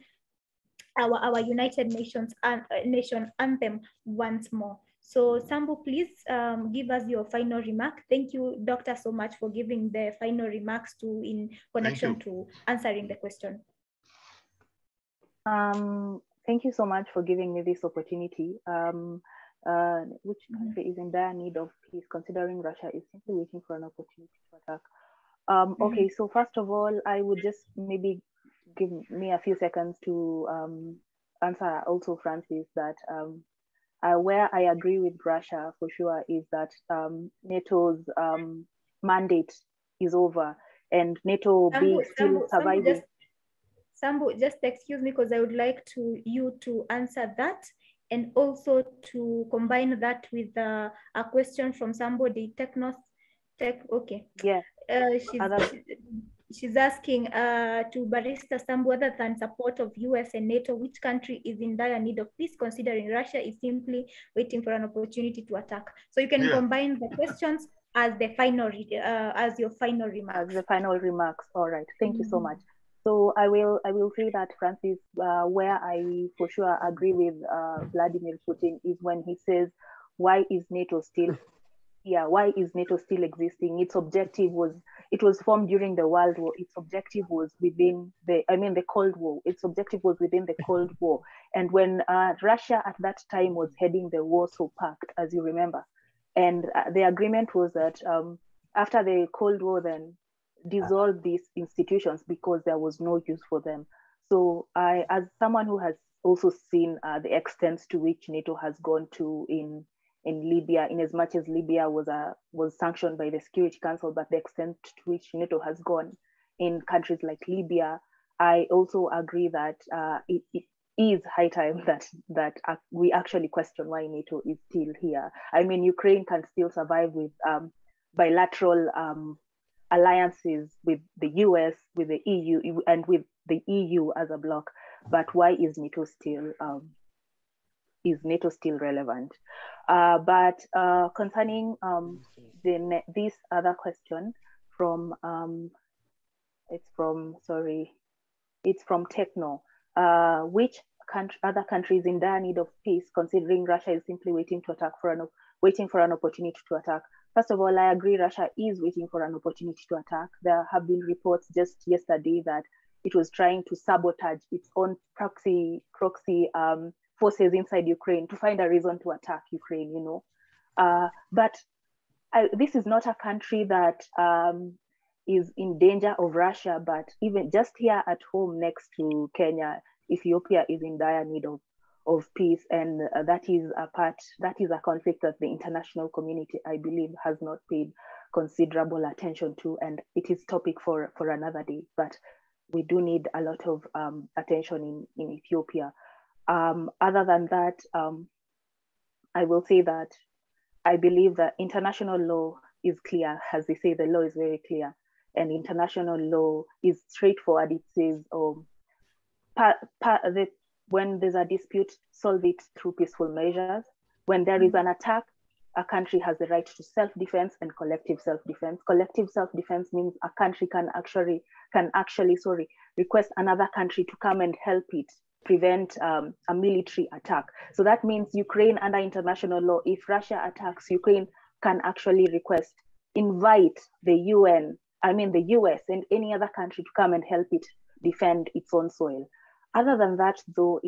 [SPEAKER 1] our United Nations nation anthem once more. So Sambu, please give us your final remark. Thank you, Doctor, so much for giving the final remarks in connection to answering the question.
[SPEAKER 2] Thank you so much for giving me this opportunity. Which country is in dire need of peace, considering Russia is simply waiting for an opportunity to attack? Okay, so first of all, I would just maybe give me a few seconds to answer also Francis that where I agree with Russia for sure is that NATO's mandate is over, and NATO being still surviving.
[SPEAKER 1] Sambu, just excuse me, because I would like you to answer that, and also to combine that with a question from somebody, okay.
[SPEAKER 2] Yeah.
[SPEAKER 1] She's asking to Barrister Sambu, other than support of US and NATO, which country is in dire need of peace, considering Russia is simply waiting for an opportunity to attack? So you can combine the questions as the final, as your final remarks.
[SPEAKER 2] As the final remarks. All right. Thank you so much. So I will say that, Francis, where I for sure agree with Vladimir Putin is when he says, why is NATO still here? Why is NATO still existing? Its objective was, it was formed during the World War. Its objective was within the Cold War. Its objective was within the Cold War. And when Russia at that time was heading the Warsaw Pact, as you remember, and the agreement was that after the Cold War, then dissolve these institutions because there was no use for them. So I, as someone who has also seen the extent to which NATO has gone to in Libya, in as much as Libya was sanctioned by the Security Council, but the extent to which NATO has gone in countries like Libya, I also agree that it is high time that we actually question why NATO is still here. I mean, Ukraine can still survive with bilateral alliances with the US, with the EU, and with the EU as a bloc. But why is NATO still relevant? But concerning this other question from it's from Techno. Which other countries in dire need of peace, considering Russia is simply waiting for an opportunity to attack? First of all, I agree Russia is waiting for an opportunity to attack. There have been reports just yesterday that it was trying to sabotage its own proxy forces inside Ukraine to find a reason to attack Ukraine, you know. But this is not a country that is in danger of Russia, but even just here at home next to Kenya, Ethiopia is in dire need of peace, and that is a conflict that the international community, I believe, has not paid considerable attention to, and it is topic for another day. But we do need a lot of attention in Ethiopia. Other than that, I will say that I believe that international law is clear. As they say, the law is very clear, and international law is straightforward. It says when there's a dispute, solve it through peaceful measures. When there is an attack, a country has the right to self-defense and collective self-defense. Collective self-defense means a country can actually request another country to come and help it prevent a military attack. So that means Ukraine, under international law, if Russia attacks, Ukraine can actually invite the UN, the US and any other country to come and help it defend its own soil. Other than that, though,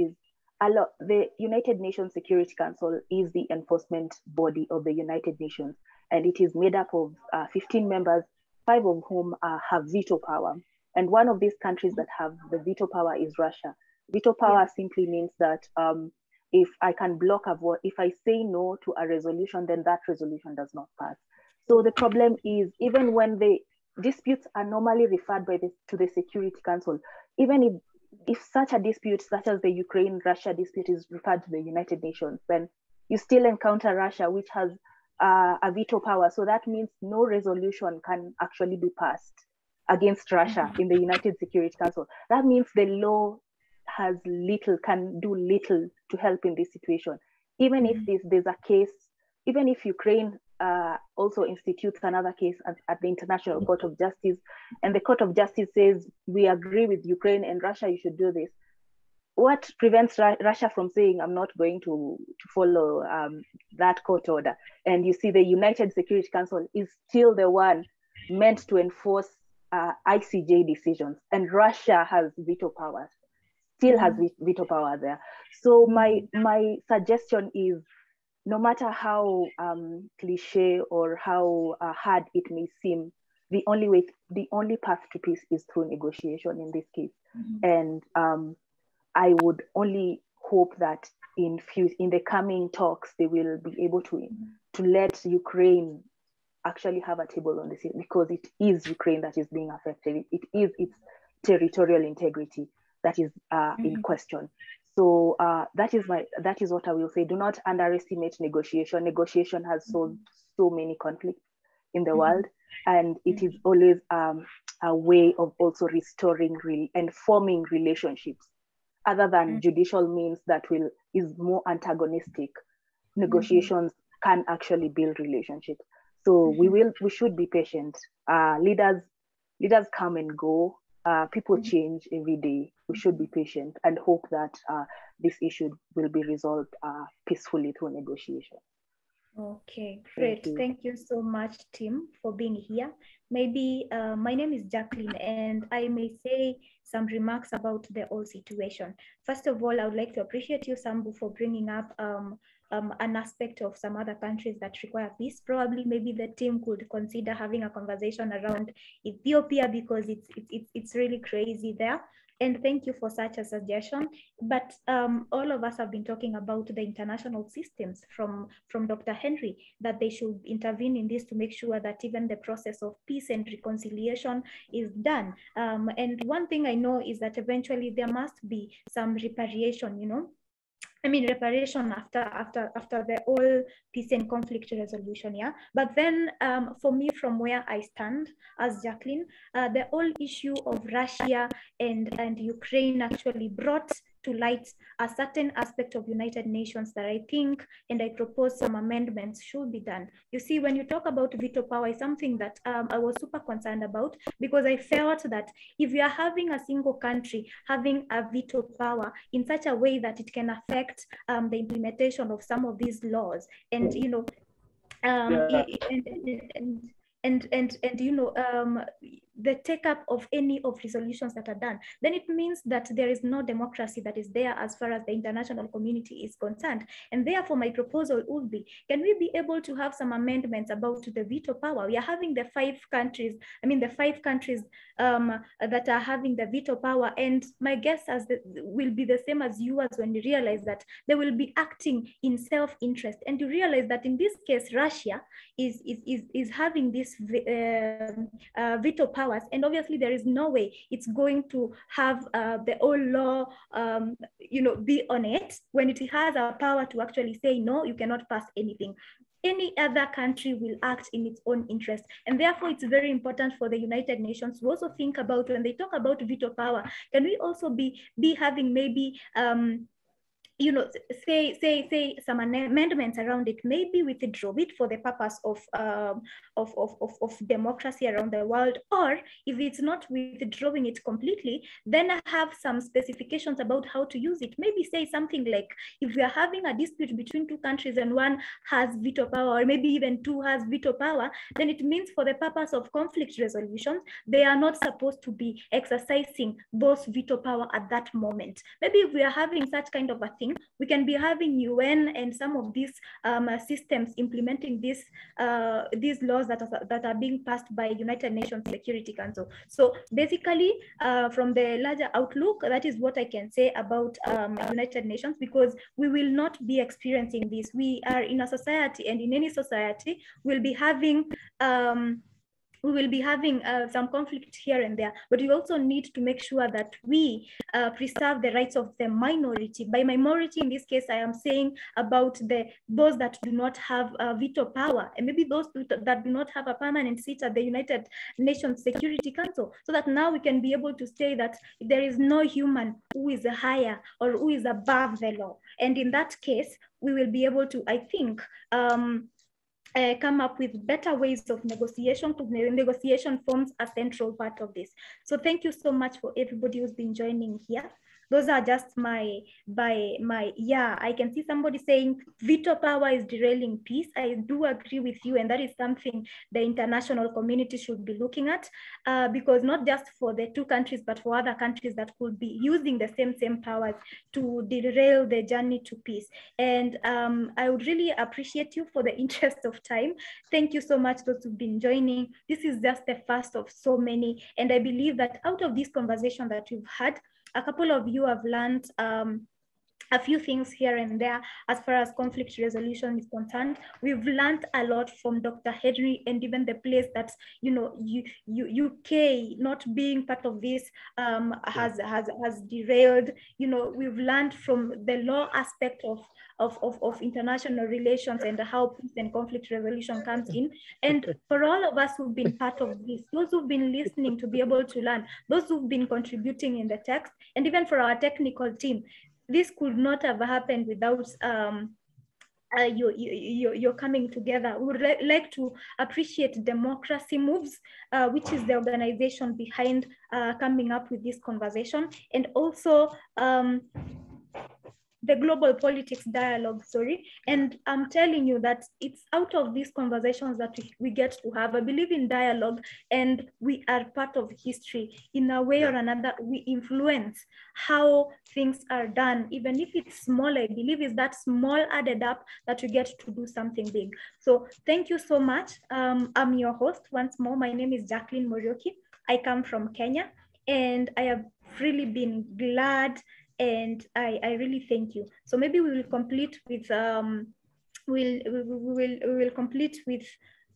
[SPEAKER 2] the United Nations Security Council is the enforcement body of the United Nations, and it is made up of 15 members, 5 of whom have veto power. And one of these countries that have the veto power is Russia. Veto power simply means that if I can block a vote, if I say no to a resolution, then that resolution does not pass. So the problem is, even when the disputes are normally referred to the Security Council, even if such a dispute, such as the Ukraine-Russia dispute, is referred to the United Nations, then you still encounter Russia, which has a veto power. So that means no resolution can actually be passed against Russia in the United Security Council. That means the law can do little to help in this situation. Even if there's a case, even if Ukraine also institutes another case at the International Court of Justice, and the Court of Justice says, we agree with Ukraine and Russia, you should do this. What prevents Russia from saying, I'm not going to follow that court order? And you see, the United Security Council is still the one meant to enforce ICJ decisions, and Russia has veto powers, still has veto power there. So my suggestion is, no matter how cliche or how hard it may seem, the only path to peace is through negotiation in this case. And I would only hope that in the coming talks, they will be able to let Ukraine actually have a table on this, because it is Ukraine that is being affected. It is its territorial integrity that is in question. So that is what I will say. Do not underestimate negotiation. Negotiation has solved so many conflicts in the world, and it is always a way of also restoring and forming relationships, other than judicial means that is more antagonistic. Negotiations can actually build relationships. So we should be patient. Leaders come and go. People change every day. We should be patient and hope that this issue will be resolved peacefully through negotiation.
[SPEAKER 1] Okay, great. Thank you so much, Tim, for being here. Maybe my name is Jacqueline, and I may say some remarks about the whole situation. First of all, I would like to appreciate you, Sambu, for bringing up an aspect of some other countries that require peace. Probably, maybe the team could consider having a conversation around Ethiopia, because it's really crazy there. And thank you for such a suggestion. But all of us have been talking about the international systems from Dr. Henry, that they should intervene in this to make sure that even the process of peace and reconciliation is done. And one thing I know is that eventually there must be some reparation, you know. I mean, reparation after the whole peace and conflict resolution, yeah. But then, for me, from where I stand as Jacqueline, the whole issue of Russia and Ukraine actually brought to light a certain aspect of United Nations that I think, and I propose some amendments should be done. You see, when you talk about veto power, is something that I was super concerned about, because I felt that if you are having a single country having a veto power in such a way that it can affect the implementation of some of these laws, and you know, and you know, the take up of any of resolutions that are done, then it means that there is no democracy that is there as far as the international community is concerned. And therefore, my proposal would be, can we be able to have some amendments about the veto power? We are having the five countries that are having the veto power, and my guess will be the same as yours when you realize that they will be acting in self-interest, and you realize that in this case, Russia is having this veto powers, and obviously there is no way it's going to have the whole law you know, be on it, when it has a power to actually say no, you cannot pass anything. Any other country will act in its own interest. And therefore, it's very important for the United Nations to also think about, when they talk about veto power, can we also be having maybe you know, say some amendments around it, maybe withdraw it for the purpose of democracy around the world, or if it's not withdrawing it completely, then have some specifications about how to use it. Maybe say something like, if we are having a dispute between two countries and one has veto power, or maybe even two has veto power, then it means for the purpose of conflict resolution, they are not supposed to be exercising those veto power at that moment. Maybe if we are having such kind of a thing, we can be having UN and some of these systems implementing these laws that are being passed by United Nations Security Council. So basically, from the larger outlook, that is what I can say about United Nations, because we will not be experiencing this. We are in a society, and in any society, we'll be having some conflict here and there, but we also need to make sure that we preserve the rights of the minority. By minority, in this case, I am saying about those that do not have veto power, and maybe those that do not have a permanent seat at the United Nations Security Council, so that now we can be able to say that there is no human who is higher or who is above the law. And in that case, we will be able to, I think, come up with better ways of negotiation. Negotiation forms a central part of this. So thank you so much for everybody who's been joining here. Those are just yeah, I can see somebody saying veto power is derailing peace. I do agree with you, and that is something the international community should be looking at, because not just for the two countries, but for other countries that could be using the same powers to derail the journey to peace. And I would really appreciate you for the interest of time. Thank you so much, those who've been joining. This is just the first of so many, and I believe that out of this conversation that we've had, a couple of you have learned a few things here and there as far as conflict resolution is concerned. We've learned a lot from Dr. Henry, and even the place that, you know, UK not being part of this has derailed. You know, we've learned from the law aspect of international relations and how peace and conflict resolution comes in. And for all of us who've been part of this, those who've been listening to be able to learn, those who've been contributing in the text, and even for our technical team, this could not have happened without you're coming together. We would like to appreciate Democracy Moves, which is the organization behind coming up with this conversation, and also the Global Politics Dialogue, and I'm telling you that it's out of these conversations that we get to have. I believe in dialogue, and we are part of history. In a way or another, we influence how things are done. Even if it's small, I believe it's that small added up that we get to do something big. So thank you so much. I'm your host once more. My name is Jacqueline Morioki. I come from Kenya, and I have really been glad, and I really thank you. So maybe we will complete with we will complete with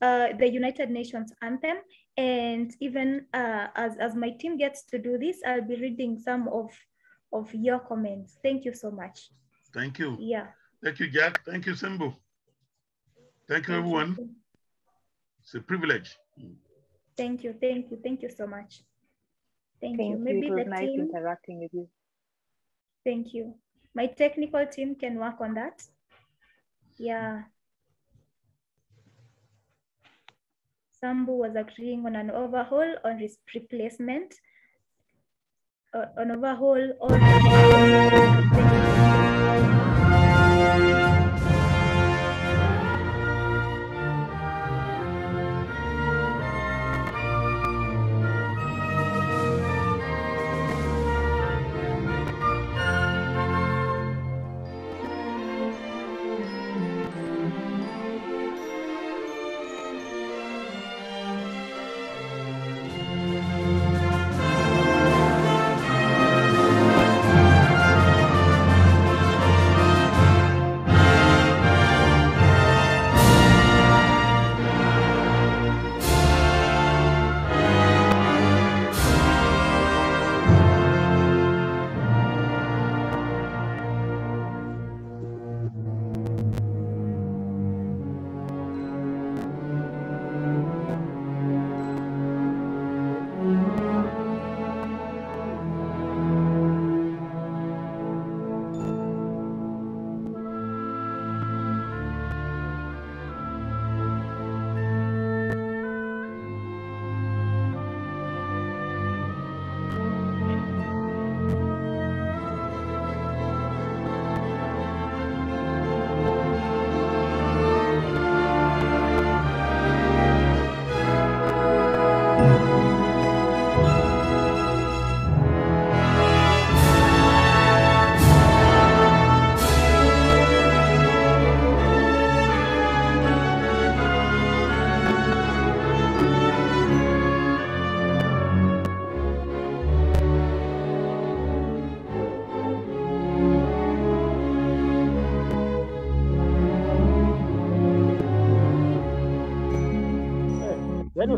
[SPEAKER 1] the United Nations anthem, and even as my team gets to do this, I'll be reading some of your comments. Thank you so much.
[SPEAKER 5] Thank you.
[SPEAKER 1] Yeah.
[SPEAKER 5] Thank you, Jack. Thank you, Sambu. Thank you, everyone. It's a privilege.
[SPEAKER 1] Thank you so much. Thank you.
[SPEAKER 2] Maybe it was nice interacting with you.
[SPEAKER 1] Thank you. My technical team can work on that. Yeah. Sambu was agreeing on an overhaul on his replacement. An overhaul on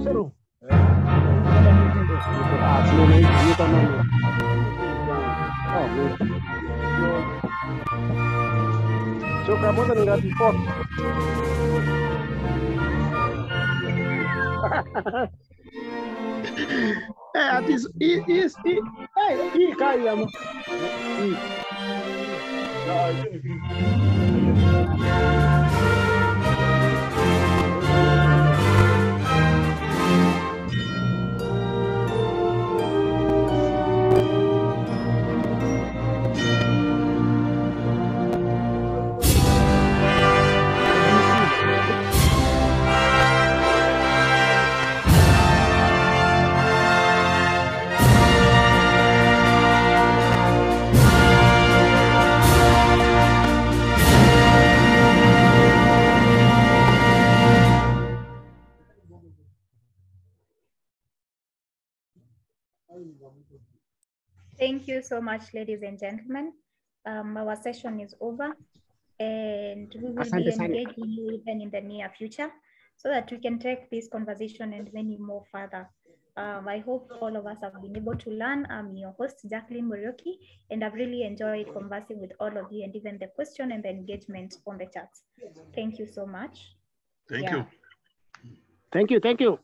[SPEAKER 6] seru. So kamu tinggal di pos. Atis kaya mo.
[SPEAKER 1] Thank you so much, ladies and gentlemen. Our session is over, and we will be engaging you even in the near future so that we can take this conversation and many more further. I hope all of us have been able to learn. I'm your host, Jacqueline Morioki, and I've really enjoyed conversing with all of you and even the question and the engagement on the chat. Thank you so much.
[SPEAKER 5] Thank you.
[SPEAKER 6] Thank you.
[SPEAKER 2] Thank you.